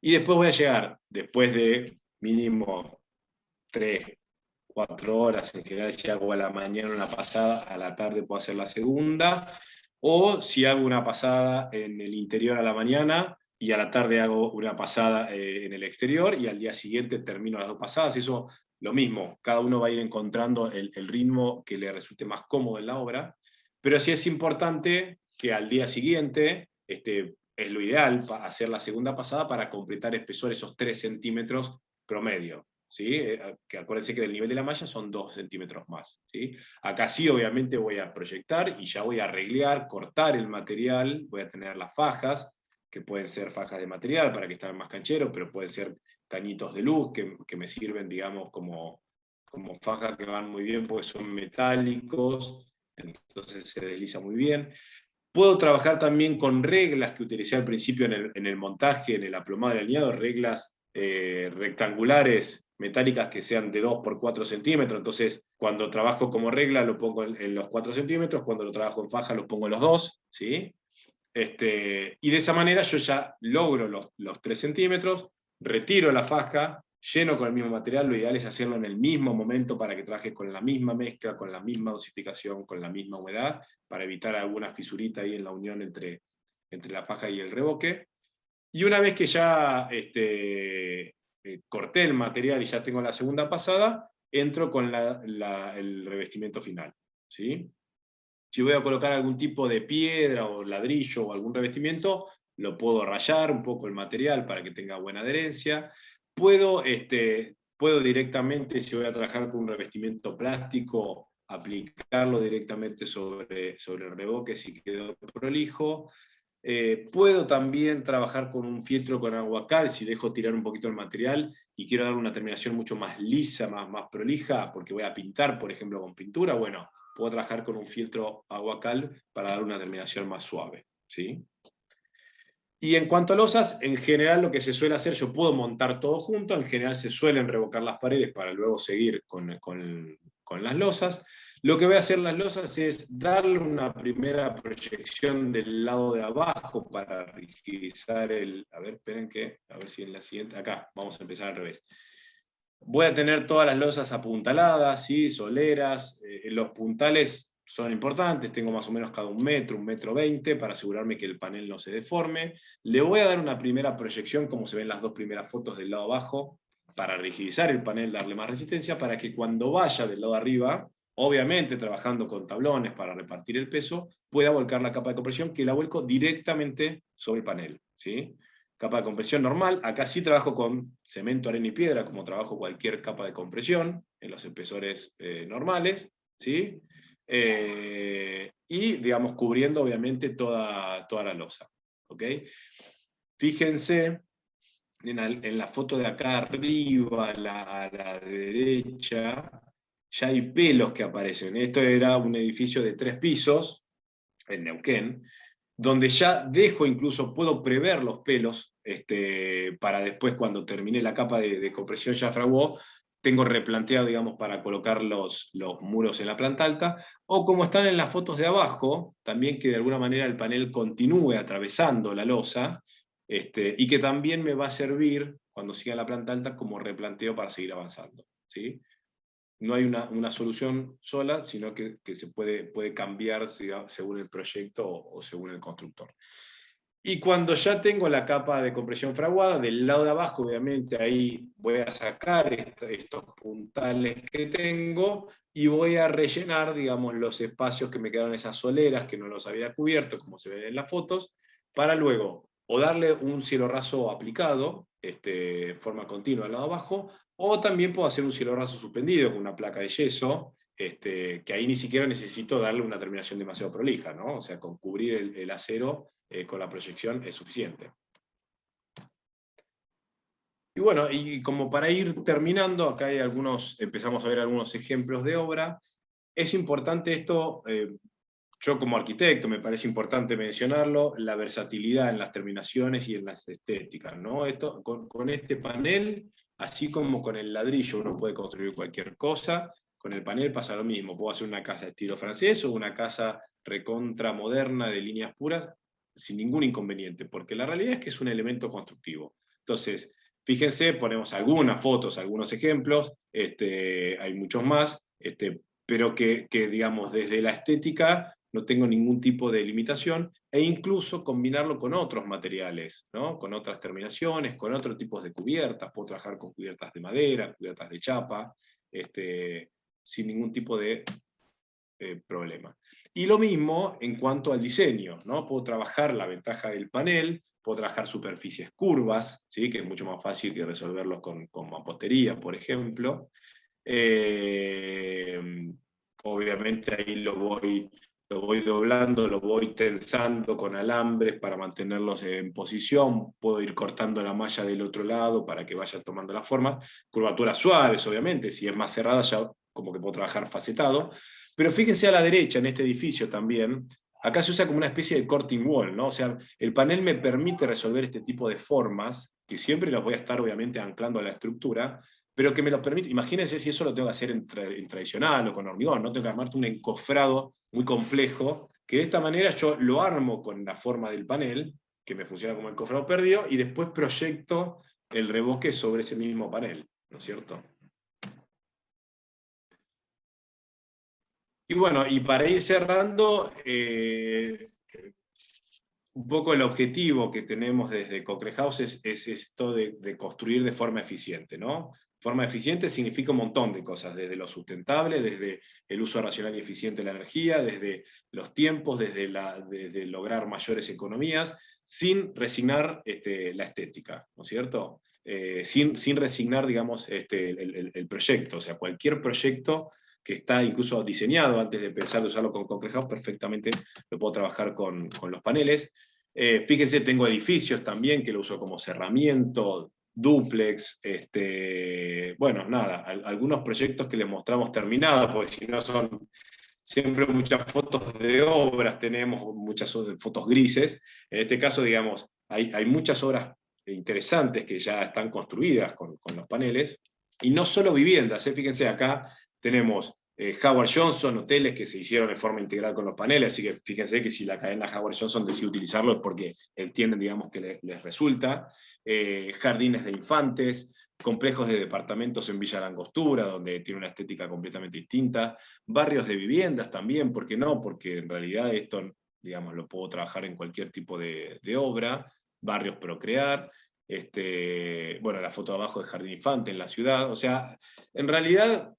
Y después voy a llegar, después de mínimo 3, 4 horas, en general si hago a la mañana una pasada, a la tarde puedo hacer la segunda, o si hago una pasada en el interior a la mañana y a la tarde hago una pasada en el exterior, y al día siguiente termino las 2 pasadas. Eso, lo mismo, cada uno va a ir encontrando el ritmo que le resulte más cómodo en la obra, pero sí es importante que al día siguiente, es lo ideal hacer la segunda pasada para completar espesor, esos 3 centímetros promedio, ¿sí? Que acuérdense que del nivel de la malla son 2 centímetros más, ¿sí? Acá sí, obviamente, voy a proyectar y ya voy a arreglar, cortar el material. Voy a tener las fajas, que pueden ser fajas de material para que estén más cancheros, pero pueden ser cañitos de luz que me sirven, digamos, como fajas, que van muy bien porque son metálicos, entonces se desliza muy bien. Puedo trabajar también con reglas que utilicé al principio en el montaje, en el aplomado del alineado, reglas rectangulares metálicas que sean de 2 por 4 centímetros. Entonces, cuando trabajo como regla lo pongo en los 4 centímetros, cuando lo trabajo en faja lo pongo en los 2, ¿sí? Y de esa manera yo ya logro los 3 centímetros, retiro la faja, lleno con el mismo material. Lo ideal es hacerlo en el mismo momento para que trabaje con la misma mezcla, con la misma dosificación, con la misma humedad, para evitar alguna fisurita ahí en la unión entre la faja y el revoque. Y una vez que ya corté el material y ya tengo la segunda pasada, entro con el revestimiento final, ¿sí? Si voy a colocar algún tipo de piedra o ladrillo o algún revestimiento, lo puedo rayar un poco el material para que tenga buena adherencia. Puedo directamente, si voy a trabajar con un revestimiento plástico, aplicarlo directamente sobre el revoque si quedó prolijo. Puedo también trabajar con un fieltro con agua cal si dejo tirar un poquito el material y quiero dar una terminación mucho más lisa, más prolija, porque voy a pintar, por ejemplo, con pintura. Bueno, puedo trabajar con un filtro agua cal para dar una terminación más suave, ¿sí? Y en cuanto a losas, en general lo que se suele hacer, yo puedo montar todo junto. En general se suelen revocar las paredes para luego seguir con las losas. Lo que voy a hacer las losas es darle una primera proyección del lado de abajo para rigidizar el... A ver, esperen que, a ver si en la siguiente... Acá, vamos a empezar al revés. Voy a tener todas las losas apuntaladas, ¿sí? Soleras. Los puntales son importantes, tengo más o menos cada 1 metro 20, para asegurarme que el panel no se deforme. Le voy a dar una primera proyección, como se ven las dos primeras fotos del lado abajo, para rigidizar el panel, darle más resistencia, para que cuando vaya del lado de arriba, obviamente trabajando con tablones para repartir el peso, pueda volcar la capa de compresión, que la vuelco directamente sobre el panel, ¿sí? Capa de compresión normal, acá sí trabajo con cemento, arena y piedra, como trabajo cualquier capa de compresión, en los espesores normales, ¿sí? Y, digamos, cubriendo obviamente toda la losa, ¿ok? Fíjense en la foto de acá arriba, a la derecha, ya hay pelos que aparecen. Esto era un edificio de 3 pisos, en Neuquén, donde ya dejo, incluso puedo prever los pelos, para después, cuando termine la capa de compresión ya fraguó, tengo replanteado, digamos, para colocar los muros en la planta alta, o como están en las fotos de abajo, también que de alguna manera el panel continúe atravesando la losa, y que también me va a servir, cuando siga en la planta alta, como replanteo para seguir avanzando, ¿sí? No hay una solución sola, sino que se puede cambiar según el proyecto o según el constructor. Y cuando ya tengo la capa de compresión fraguada, del lado de abajo, obviamente, ahí voy a sacar estos puntales que tengo y voy a rellenar, digamos, los espacios que me quedaron, esas soleras que no los había cubierto, como se ven en las fotos, para luego o darle un cielo raso aplicado, en forma continua al lado de abajo, o también puedo hacer un cielo raso suspendido con una placa de yeso, que ahí ni siquiera necesito darle una terminación demasiado prolija, ¿no? O sea, con cubrir el acero con la proyección es suficiente. Y bueno, y como para ir terminando, acá hay empezamos a ver algunos ejemplos de obra. Es importante esto, yo como arquitecto me parece importante mencionarlo, la versatilidad en las terminaciones y en las estéticas, ¿no? Esto, con este panel, así como con el ladrillo uno puede construir cualquier cosa, con el panel pasa lo mismo, puedo hacer una casa de estilo francés o una casa recontra moderna de líneas puras, sin ningún inconveniente, porque la realidad es que es un elemento constructivo. Entonces, fíjense, ponemos algunas fotos, algunos ejemplos, hay muchos más, pero que, digamos, desde la estética no tengo ningún tipo de limitación, e incluso combinarlo con otros materiales, ¿no? Con otras terminaciones, con otros tipos de cubiertas, puedo trabajar con cubiertas de madera, cubiertas de chapa, sin ningún tipo de problema. Y lo mismo en cuanto al diseño, ¿no? Puedo trabajar la ventaja del panel, puedo trabajar superficies curvas, ¿sí? Que es mucho más fácil que resolverlos con mampostería, por ejemplo. Obviamente ahí lo voy doblando, lo voy tensando con alambres para mantenerlos en posición, puedo ir cortando la malla del otro lado para que vaya tomando la forma, curvaturas suaves, obviamente, si es más cerrada ya como que puedo trabajar facetado, pero fíjense a la derecha en este edificio también, acá se usa como una especie de curtain wall, ¿no? O sea, el panel me permite resolver este tipo de formas, que siempre las voy a estar obviamente anclando a la estructura, pero que me lo permite. Imagínense si eso lo tengo que hacer en tradicional o con hormigón, no tengo que armarte un encofrado muy complejo, que de esta manera yo lo armo con la forma del panel, que me funciona como encofrado perdido, y después proyecto el revoque sobre ese mismo panel, ¿no es cierto? Y bueno, y para ir cerrando, un poco el objetivo que tenemos desde Concrete House es esto de construir de forma eficiente, ¿no? Forma eficiente significa un montón de cosas, desde lo sustentable, desde el uso racional y eficiente de la energía, desde los tiempos, desde lograr mayores economías, sin resignar la estética, ¿no es cierto? Sin resignar, digamos, el proyecto, o sea, cualquier proyecto que está incluso diseñado antes de pensar de usarlo con Concrete House, perfectamente lo puedo trabajar con los paneles. Fíjense, tengo edificios también que lo uso como cerramiento, dúplex, bueno, nada, algunos proyectos que les mostramos terminados, porque si no son siempre muchas fotos de obras, tenemos muchas fotos grises. En este caso, digamos, hay muchas obras interesantes que ya están construidas con los paneles, y no solo viviendas, fíjense, acá tenemos Howard Johnson, hoteles que se hicieron de forma integral con los paneles, así que fíjense que si la cadena Howard Johnson decide utilizarlo es porque entienden, digamos, que les resulta. Jardines de infantes, complejos de departamentos en Villa Langostura, donde tiene una estética completamente distinta, barrios de viviendas también, ¿por qué no? Porque en realidad esto, digamos, lo puedo trabajar en cualquier tipo de obra, barrios Procrear, bueno, la foto de abajo de Jardín Infante en la ciudad, o sea, en realidad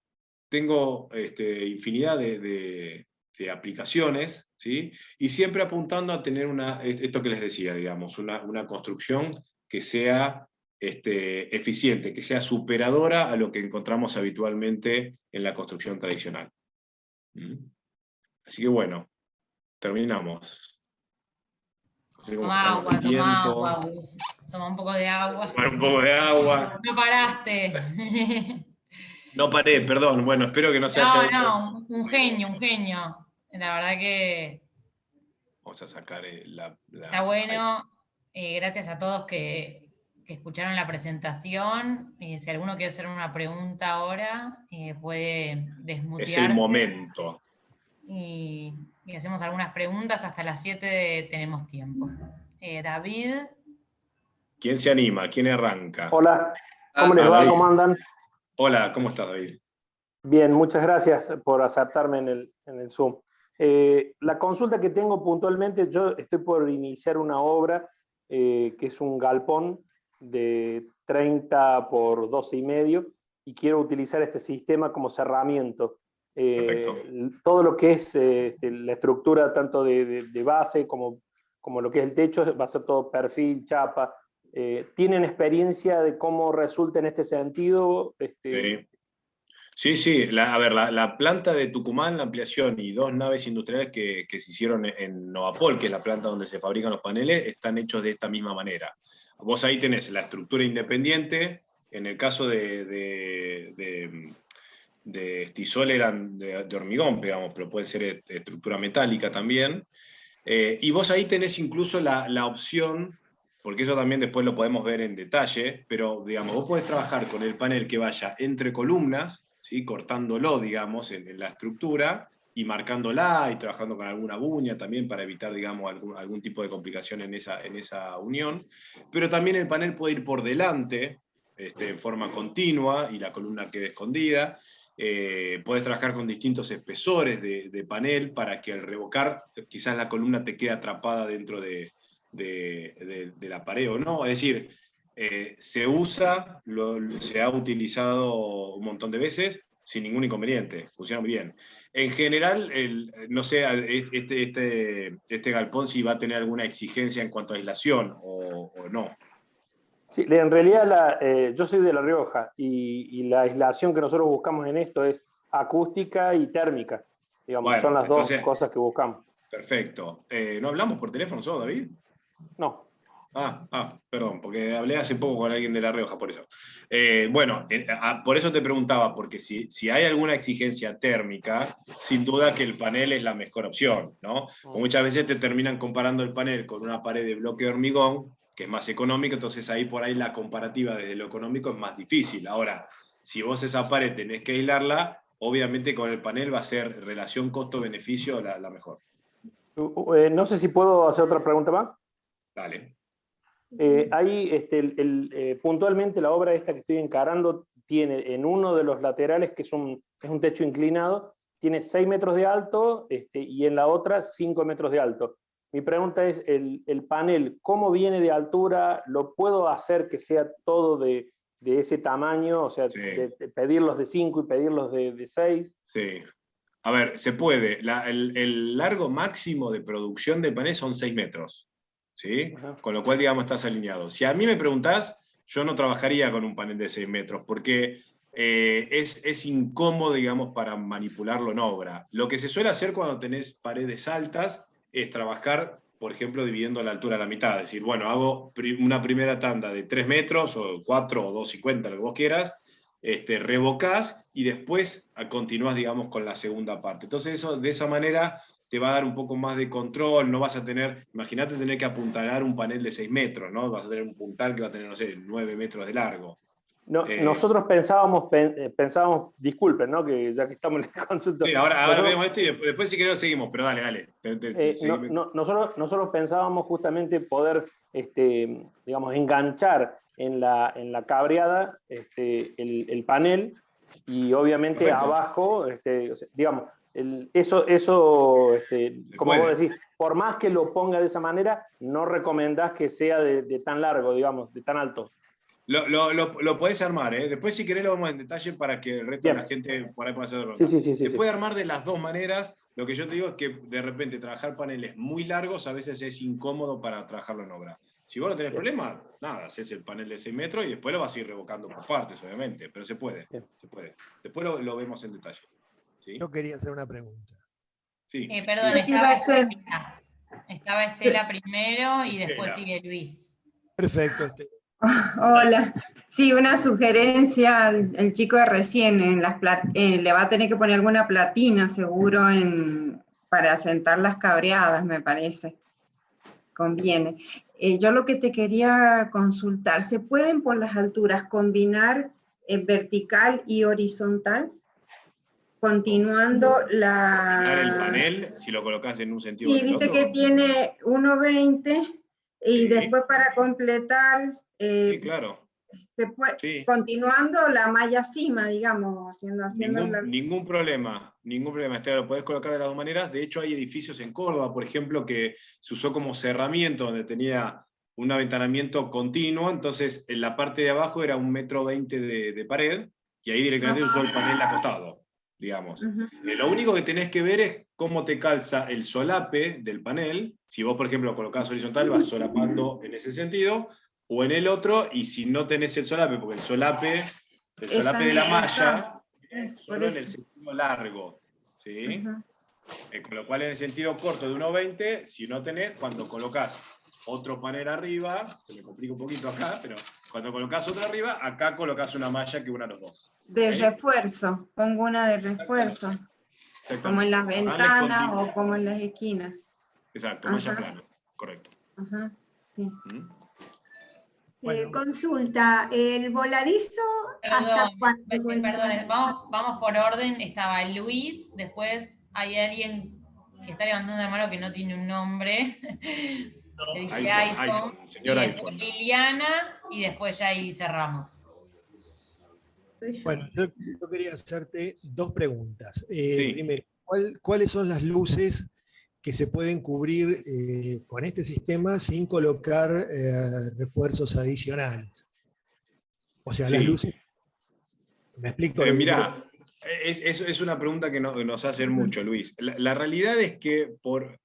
tengo infinidad de aplicaciones, ¿sí? Y siempre apuntando a tener esto que les decía, digamos, una construcción que sea eficiente, que sea superadora a lo que encontramos habitualmente en la construcción tradicional. ¿Mm? Así que bueno, terminamos. No sé cómo estamos de Toma tiempo. agua, Gus. Toma un poco de agua. Tomar un poco de agua. No paraste. No paré, perdón. Bueno, espero que no se haya hecho. No, un genio, un genio. La verdad que Vamos a sacar está bueno. Gracias a todos que escucharon la presentación. Si alguno quiere hacer una pregunta ahora, puede desmutearse. Es el momento. Y hacemos algunas preguntas. Hasta las 7 tenemos tiempo. David. ¿Quién se anima? ¿Quién arranca? Hola, ¿cómo les va? David. ¿Cómo andan? Hola, ¿cómo estás, David? Bien, muchas gracias por aceptarme en el Zoom. La consulta que tengo puntualmente, yo estoy por iniciar una obra que es un galpón de 30 por 12,5 y quiero utilizar este sistema como cerramiento. Todo lo que es la estructura tanto de base como lo que es el techo va a ser todo perfil, chapa. ¿Tienen experiencia de cómo resulta en este sentido? Sí. A ver, la planta de Tucumán, la ampliación y 2 naves industriales que se hicieron en Novapol, que es la planta donde se fabrican los paneles, están hechos de esta misma manera. Vos ahí tenés la estructura independiente, en el caso de Stisol eran de hormigón, digamos, pero puede ser estructura metálica también. Y vos ahí tenés incluso la opción, porque eso también después lo podemos ver en detalle, pero digamos, vos podés trabajar con el panel que vaya entre columnas, ¿sí? Cortándolo, digamos, en la estructura y marcándola y trabajando con alguna buña también para evitar, digamos, algún tipo de complicación en esa unión. Pero también el panel puede ir por delante, en forma continua y la columna quede escondida. Podés trabajar con distintos espesores de panel para que al revocar quizás la columna te quede atrapada dentro de la pared o no. Es decir, se ha utilizado un montón de veces sin ningún inconveniente, funciona muy bien. En general, no sé, este galpón si va a tener alguna exigencia en cuanto a aislación o no. Sí, en realidad yo soy de La Rioja y la aislación que nosotros buscamos en esto es acústica y térmica. Digamos, Bueno, son las entonces, dos cosas que buscamos. Perfecto. ¿No hablamos por teléfono solo, David? No. Perdón, porque hablé hace poco con alguien de La Rioja, por eso. Bueno, por eso te preguntaba, porque si hay alguna exigencia térmica, sin duda que el panel es la mejor opción, ¿no? Muchas veces te terminan comparando el panel con una pared de bloque de hormigón, que es más económico, entonces ahí por ahí la comparativa desde lo económico es más difícil. Ahora, si vos esa pared tenés que aislarla, obviamente con el panel va a ser relación costo-beneficio la mejor. No sé si puedo hacer otra pregunta más. Dale. Ahí, puntualmente, la obra esta que estoy encarando tiene en uno de los laterales, que es un techo inclinado, tiene 6 metros de alto y en la otra 5 metros de alto. Mi pregunta es, el panel, ¿cómo viene de altura? ¿Lo puedo hacer que sea todo de ese tamaño? O sea, Sí. de pedirlos de 5 y pedirlos de 6. Sí. A ver, se puede. El largo máximo de producción del panel son 6 metros. ¿Sí? Con lo cual, digamos, estás alineado. Si a mí me preguntás, yo no trabajaría con un panel de 6 metros, porque es incómodo, digamos, para manipularlo en obra. Lo que se suele hacer cuando tenés paredes altas es trabajar, por ejemplo, dividiendo la altura a la mitad. Es decir, bueno, hago una primera tanda de 3 metros, o 4, o 2,50, lo que vos quieras, revocás y después continuás, digamos, con la segunda parte. Entonces, eso, de esa manera te va a dar un poco más de control, no vas a tener, imagínate tener que apuntalar un panel de 6 metros, ¿no? Vas a tener un puntal que va a tener, no sé, 9 metros de largo. Nosotros pensábamos, disculpen, ¿no? Que ya que estamos en el consultorio. Sí, ahora vemos esto y después si querés seguimos, pero dale. Nosotros pensábamos justamente poder, digamos, enganchar en la cabreada el panel, y obviamente perfecto. Abajo, digamos, eso como vos decís, por más que lo ponga de esa manera, no recomendás que sea de tan largo, digamos, de tan alto. Lo podés armar, ¿eh? Después si querés lo vamos en detalle para que el resto de la gente por ahí pueda hacerlo. Se puede armar de las dos maneras. Lo que yo te digo es que de repente trabajar paneles muy largos a veces es incómodo para trabajarlo en obra. Si vos no tenés problema, nada, haces el panel de 6 metros y después lo vas a ir revocando por partes, obviamente, pero se puede. Después lo vemos en detalle. ¿Sí? Yo quería hacer una pregunta. Sí. Perdón, estaba Estela primero y después sigue Luis. Perfecto, Estela. Hola, sí, una sugerencia, el chico de recién, le va a tener que poner alguna platina seguro para sentar las cabreadas, me parece, conviene. Yo lo que te quería consultar, ¿se pueden por las alturas combinar vertical y horizontal? Continuando el panel, si lo colocas en un sentido. Sí, viste que tiene 1,20 y después para completar... sí, claro. Se puede, continuando la malla cima, digamos, haciendo ningún problema, Estela, lo podés colocar de las dos maneras. De hecho, hay edificios en Córdoba, por ejemplo, que se usó como cerramiento, donde tenía un aventanamiento continuo, entonces en la parte de abajo era 1,20 m de pared, y ahí directamente usó el panel acostado, digamos. Lo único que tenés que ver es cómo te calza el solape del panel. Si vos, por ejemplo, colocás horizontal, vas solapando en ese sentido, o en el otro, y si no tenés el solape, porque el solape de la malla es solo en el sentido largo, ¿sí? Con lo cual en el sentido corto de 1,20, si no tenés, cuando colocas otro panel arriba, se me complica un poquito acá, pero cuando colocas otro arriba, acá colocas una malla que una a los dos. De refuerzo, pongo una de refuerzo, como en las ventanas o como en las esquinas. Exacto, malla plana, correcto. Sí. Consulta, el voladizo. Perdón, vamos por orden. Estaba Luis, después hay alguien que está levantando la mano que no tiene un nombre. Le dije iPhone, señor iPhone. Liliana, y después ya ahí cerramos. Bueno, yo quería hacerte dos preguntas. Primero, ¿cuáles son las luces que se pueden cubrir con este sistema sin colocar refuerzos adicionales? O sea, las luces... ¿Me explico? Mira, es una pregunta que nos hacen mucho, Luis. La realidad es que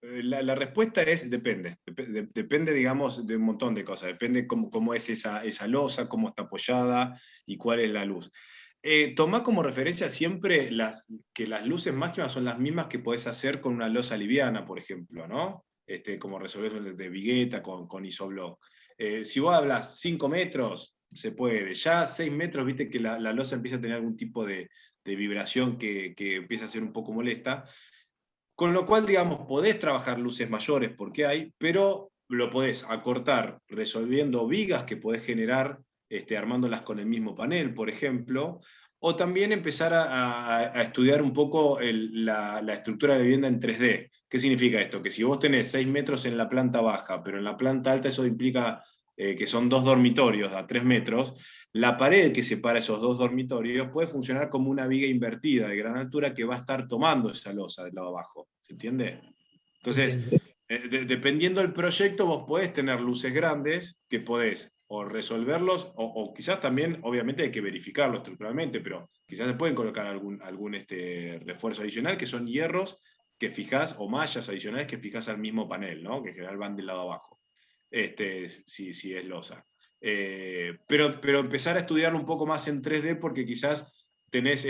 la respuesta es depende. Depende, digamos, de un montón de cosas. Depende cómo es esa losa, cómo está apoyada y cuál es la luz. Tomá como referencia siempre que las luces máximas son las mismas que podés hacer con una losa liviana, por ejemplo, ¿no? Como resolver de vigueta con isoblock. Si vos hablas 5 metros, se puede. Ya 6 metros, viste que la losa empieza a tener algún tipo de vibración que empieza a ser un poco molesta. Con lo cual, digamos, podés trabajar luces mayores porque hay, pero lo podés acortar resolviendo vigas que podés generar armándolas con el mismo panel, por ejemplo, o también empezar a estudiar un poco la estructura de la vivienda en 3D. ¿Qué significa esto? Que si vos tenés 6 metros en la planta baja, pero en la planta alta eso implica que son 2 dormitorios a 3 metros, la pared que separa esos 2 dormitorios puede funcionar como una viga invertida de gran altura que va a estar tomando esa losa del lado abajo. ¿Se entiende? Entonces, dependiendo del proyecto, vos podés tener luces grandes que podés o resolverlos, o quizás también, obviamente hay que verificarlo estructuralmente, pero quizás se pueden colocar algún refuerzo adicional, que son hierros que fijás, o mallas adicionales que fijás al mismo panel, ¿no? Que en general van del lado abajo, si es losa. Pero empezar a estudiarlo un poco más en 3D, porque quizás tenés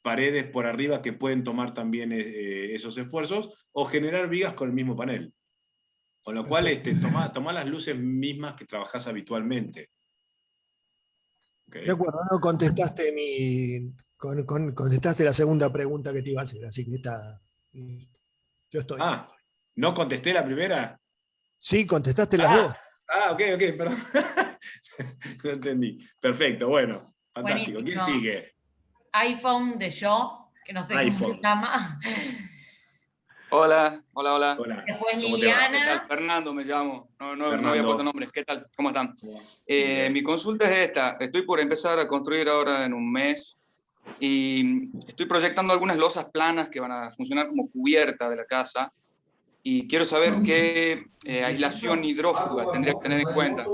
paredes por arriba que pueden tomar también esos esfuerzos, o generar vigas con el mismo panel. Con lo cual, tomá las luces mismas que trabajás habitualmente. Okay. De acuerdo, no contestaste contestaste la segunda pregunta que te iba a hacer, así que yo estoy. ¿No contesté la primera? Sí, contestaste las dos. Ok, perdón. No entendí. Perfecto, bueno, fantástico. Buenísimo. ¿Quién sigue? iPhone de yo, que no sé cómo iPhone. se llama. Hola, hola, hola. Hola. Después ¿Cómo te va? ¿Qué tal? Liliana. Fernando me llamo. No había Fernando. puesto nombres. ¿Qué tal? ¿Cómo están? Bien. Mi consulta es esta. Estoy por empezar a construir ahora en un mes y estoy proyectando algunas losas planas que van a funcionar como cubierta de la casa y quiero saber qué aislación hidrófuga tendría que tener en cuenta.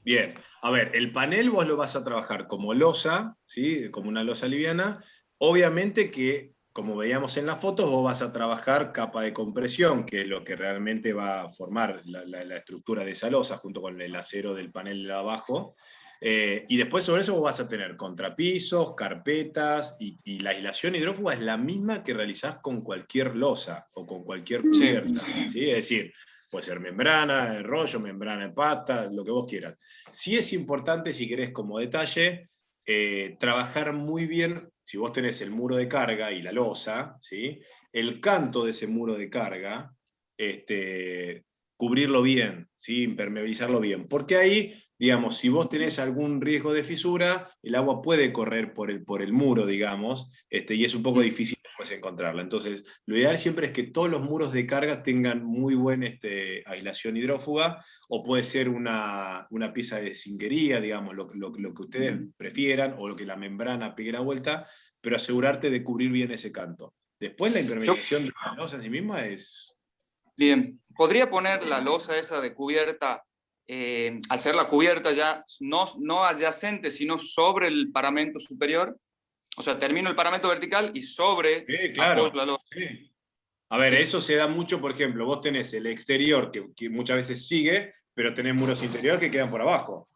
Bien, a ver, el panel vos lo vas a trabajar como losa, ¿sí? Como una losa liviana. Obviamente que, como veíamos en las fotos, vos vas a trabajar capa de compresión, que es lo que realmente va a formar la estructura de esa losa, junto con el acero del panel de abajo. Y después sobre eso vos vas a tener contrapisos, carpetas, y la aislación hidrófuga es la misma que realizás con cualquier losa o con cualquier cubierta, ¿sí? Es decir, puede ser membrana de rollo, membrana de pasta, lo que vos quieras. Sí es importante, si querés como detalle, trabajar muy bien, si vos tenés el muro de carga y la losa, ¿sí? El canto de ese muro de carga, cubrirlo bien, ¿sí? Impermeabilizarlo bien, porque ahí, digamos, si vos tenés algún riesgo de fisura, el agua puede correr por el muro, digamos, y es un poco difícil después encontrarla. Entonces, lo ideal siempre es que todos los muros de carga tengan muy buena aislación hidrófuga, o puede ser una pieza de zinquería, digamos, lo que ustedes prefieran, o lo que la membrana pegue la vuelta, pero asegurarte de cubrir bien ese canto. Después la impermeabilización de la losa en sí misma es... Bien, ¿podría poner la losa esa de cubierta, al ser la cubierta ya no adyacente, sino sobre el paramento superior? O sea, termino el paramento vertical y sobre claro, apoyo la losa. sí. A ver, eso se da mucho, por ejemplo, vos tenés el exterior que muchas veces sigue, pero tenés muros interior que quedan por abajo.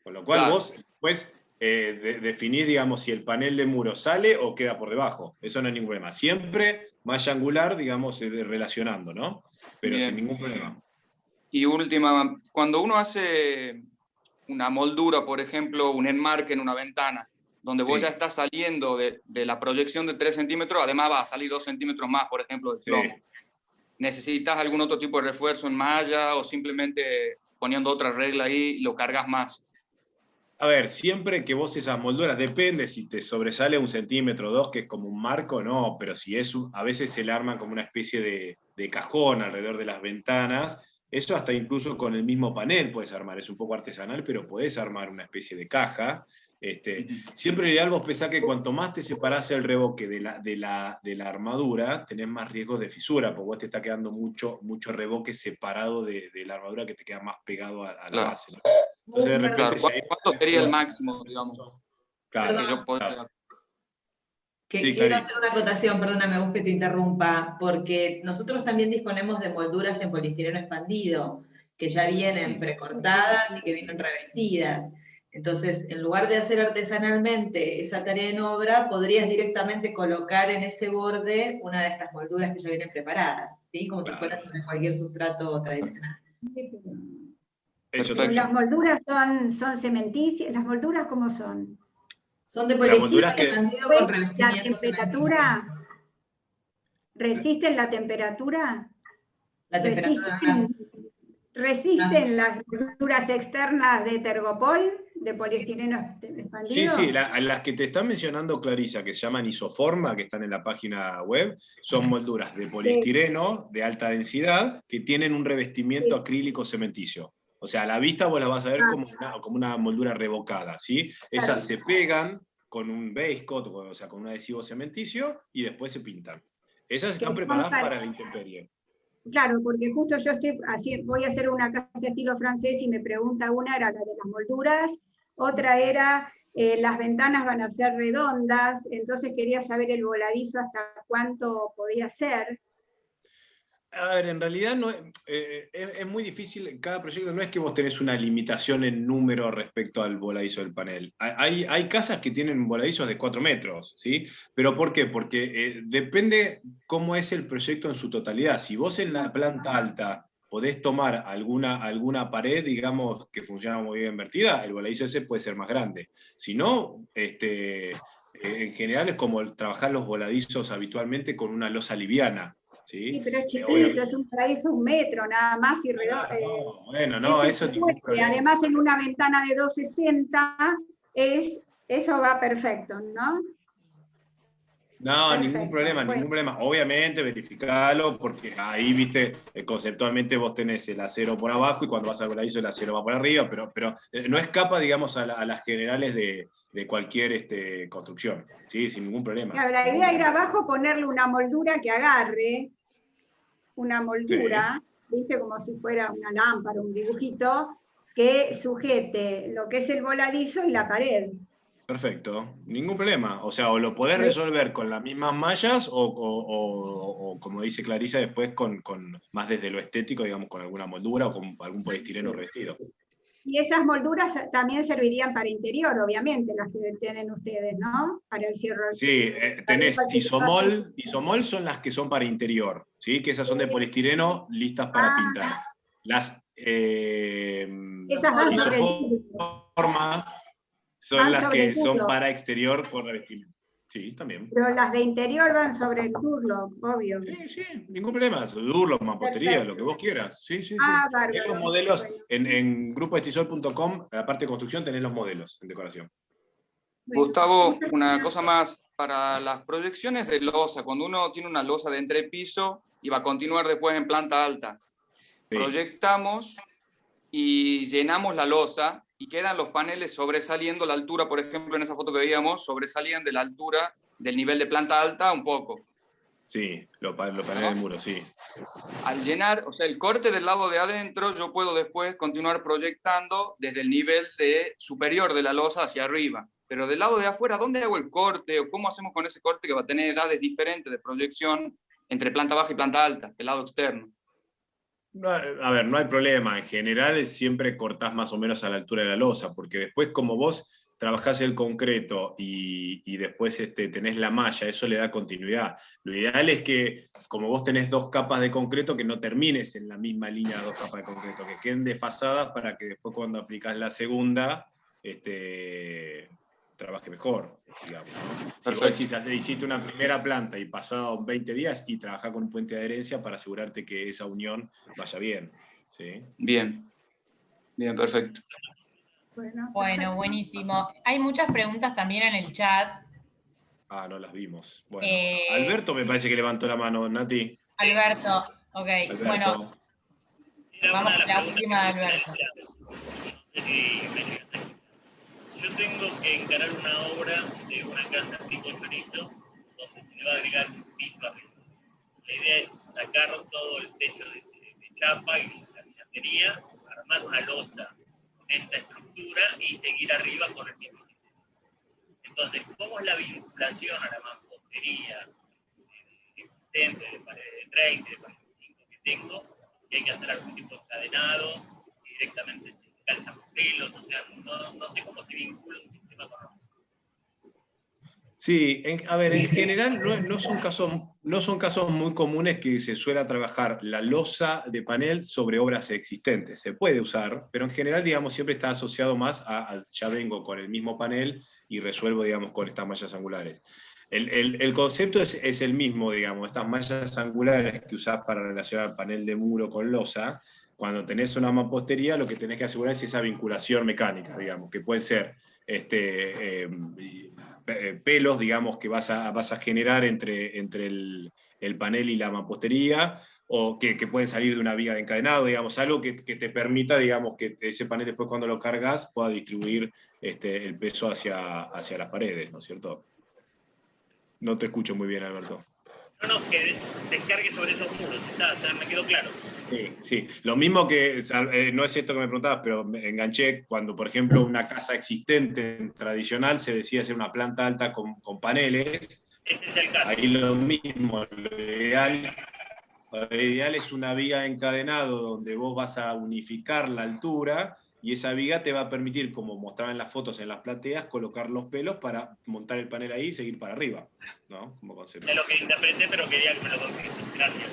Con lo cual vos después definís, digamos, si el panel de muro sale o queda por debajo. Eso no hay ningún problema. Siempre malla angular, digamos, relacionando, ¿no? Pero Bien. sin ningún problema. Y última, cuando uno hace una moldura, por ejemplo, un enmarque en una ventana, donde vos ya estás saliendo de la proyección de 3 centímetros, además va a salir 2 centímetros más, por ejemplo, de plomo. ¿Necesitas algún otro tipo de refuerzo en malla o simplemente poniendo otra regla ahí lo cargas más? A ver, siempre que vos esas molduras, depende si te sobresale 1 centímetro o 2, que es como un marco, no, pero si es, a veces se le arman como una especie de cajón alrededor de las ventanas. Eso hasta incluso con el mismo panel puedes armar, es un poco artesanal, pero podés armar una especie de caja. Siempre lo ideal, vos pensás que cuanto más te separás el revoque de la armadura, tenés más riesgo de fisura, porque vos te está quedando mucho revoque separado de la armadura, que te queda más pegado a la base, ¿no? Entonces de repente... ¿Cuánto sería el máximo, digamos? Claro, que yo podría... Quiero hacer una acotación, perdóname, vos que te interrumpa, porque nosotros también disponemos de molduras en poliestireno expandido, que ya vienen precortadas y que vienen revestidas. Entonces, en lugar de hacer artesanalmente esa tarea en obra, podrías directamente colocar en ese borde una de estas molduras que ya vienen preparadas, ¿sí? Como si fuera sobre cualquier sustrato tradicional. Las molduras son cementicias. ¿Las molduras cómo son? Son de poliestireno expandido con revestimiento. ¿La temperatura? ¿Resisten la temperatura? La temperatura. ¿Resisten las molduras externas de Tergopol, de poliestireno expandido? Sí, las que te están mencionando, Clarisa, que se llaman isoforma, que están en la página web, son molduras de poliestireno de alta densidad que tienen un revestimiento acrílico cementicio. O sea, a la vista vos las vas a ver como una moldura revocada, ¿sí? Esas se pegan con un base coat, o sea, con un adhesivo cementicio, y después se pintan. Esas están preparadas para la intemperie. Claro, porque justo yo voy a hacer una casa estilo francés y me pregunta, una era la de las molduras, otra era las ventanas van a ser redondas, entonces quería saber el voladizo hasta cuánto podía ser. A ver, en realidad no, es muy difícil, cada proyecto no es que vos tenés una limitación en número respecto al voladizo del panel. Hay casas que tienen voladizos de 4 metros, ¿sí? ¿Pero por qué? Porque depende cómo es el proyecto en su totalidad. Si vos en la planta alta podés tomar alguna pared, digamos, que funciona muy bien invertida, el voladizo ese puede ser más grande. Si no, en general es como trabajar los voladizos habitualmente con una losa liviana. ¿sí? Sí, pero es chiquito, es un paraíso 1 metro nada más y redondo. No, bueno, no, eso es ningún problema. Además, en una ventana de 260, eso va perfecto, ¿no? No, Perfecto, ningún problema, bueno. ningún problema. Obviamente, verificalo, porque ahí, viste, conceptualmente vos tenés el acero por abajo y cuando vas al voladizo el acero va por arriba, pero no escapa, digamos, a las generales de cualquier construcción, ¿sí? Sin ningún problema. Claro, la idea era abajo ponerle una moldura que agarre, una moldura, viste, como si fuera una lámpara, un dibujito, que sujete lo que es el voladizo y la pared. Perfecto, ningún problema. O sea, o lo podés resolver con las mismas mallas o como dice Clarisa, después con más desde lo estético, digamos, con alguna moldura o con algún poliestireno revestido. Y esas molduras también servirían para interior, obviamente, las que tienen ustedes, ¿no? Para el cierre. Sí, tenés isomol. Isomol son las que son para interior, ¿sí? Que esas son de poliestireno listas para pintar. Las esas van sobre el isoforma son las que son para exterior con revestimiento. Sí, también. Pero las de interior van sobre el Durlock, obvio. Sí, ningún problema. Durlock, mampostería, lo que vos quieras. Sí. Bárbaro. Tenés los modelos, en grupoestisol.com, la parte de construcción, tenés los modelos en decoración. Gustavo, una cosa más. Para las proyecciones de losa, cuando uno tiene una losa de entrepiso y va a continuar después en planta alta, proyectamos y llenamos la losa y quedan los paneles sobresaliendo la altura, por ejemplo, en esa foto que veíamos, sobresalían de la altura del nivel de planta alta un poco. Sí, los paneles del muro, sí. Al llenar, o sea, el corte del lado de adentro, yo puedo después continuar proyectando desde el nivel superior de la losa hacia arriba. Pero del lado de afuera, ¿dónde hago el corte? ¿O cómo hacemos con ese corte que va a tener edades diferentes de proyección entre planta baja y planta alta, del lado externo? No, a ver, no hay problema. En general siempre cortás más o menos a la altura de la losa, porque después como vos trabajás el concreto y después tenés la malla, eso le da continuidad. Lo ideal es que, como vos tenés 2 capas de concreto, que no termines en la misma línea de 2 capas de concreto, que queden desfasadas para que después cuando aplicás la segunda, trabaje mejor, digamos, ¿no? Si vos hiciste una primera planta y pasado 20 días y trabajás con un puente de adherencia para asegurarte que esa unión vaya bien. ¿Sí? Bien, perfecto. Bueno, buenísimo. Hay muchas preguntas también en el chat. No las vimos. Bueno, Alberto me parece que levantó la mano, Nati. Alberto, ok. Alberto. Bueno, vamos con la última de Alberto. Yo tengo que encarar una obra de una casa tipo chorizo, donde se le va a agregar un piso arriba. La idea es sacar todo el techo de chapa y la viñatería, armar una losa con esta estructura y seguir arriba con el mismo sistema. Entonces, ¿cómo es la vinculación a la mampostería existente de paredes de 30, de 45 que tengo? Que hay que hacer algún tipo de encadenado, directamente calzan pelos, o sea, no sé cómo se vincula un sistema con otro. Sí, a ver, en general no son casos muy comunes que se suele trabajar la losa de panel sobre obras existentes. Se puede usar, pero en general, digamos, siempre está asociado más a ya vengo con el mismo panel y resuelvo, digamos, con estas mallas angulares. El concepto es el mismo, digamos, estas mallas angulares que usás para relacionar panel de muro con losa. Cuando tenés una mampostería, lo que tenés que asegurar es esa vinculación mecánica, digamos, que puede ser pelos, digamos, que vas a generar entre el panel y la mampostería, o que pueden salir de una viga de encadenado, digamos, algo que te permita, digamos, que ese panel después cuando lo cargas pueda distribuir el peso hacia las paredes, ¿no es cierto? No te escucho muy bien, Alberto. No, que descargue sobre esos muros, me quedó claro. Sí. Lo mismo que, no es esto que me preguntabas, pero me enganché cuando, por ejemplo, una casa existente tradicional se decide hacer una planta alta con paneles. Este es el caso. Ahí lo mismo, lo ideal es una viga encadenado donde vos vas a unificar la altura y esa viga te va a permitir, como mostraban en las fotos en las plateas, colocar los pelos para montar el panel ahí y seguir para arriba, ¿no? Como concepto. Es lo que interpreté, pero quería que me lo confirmes. Gracias.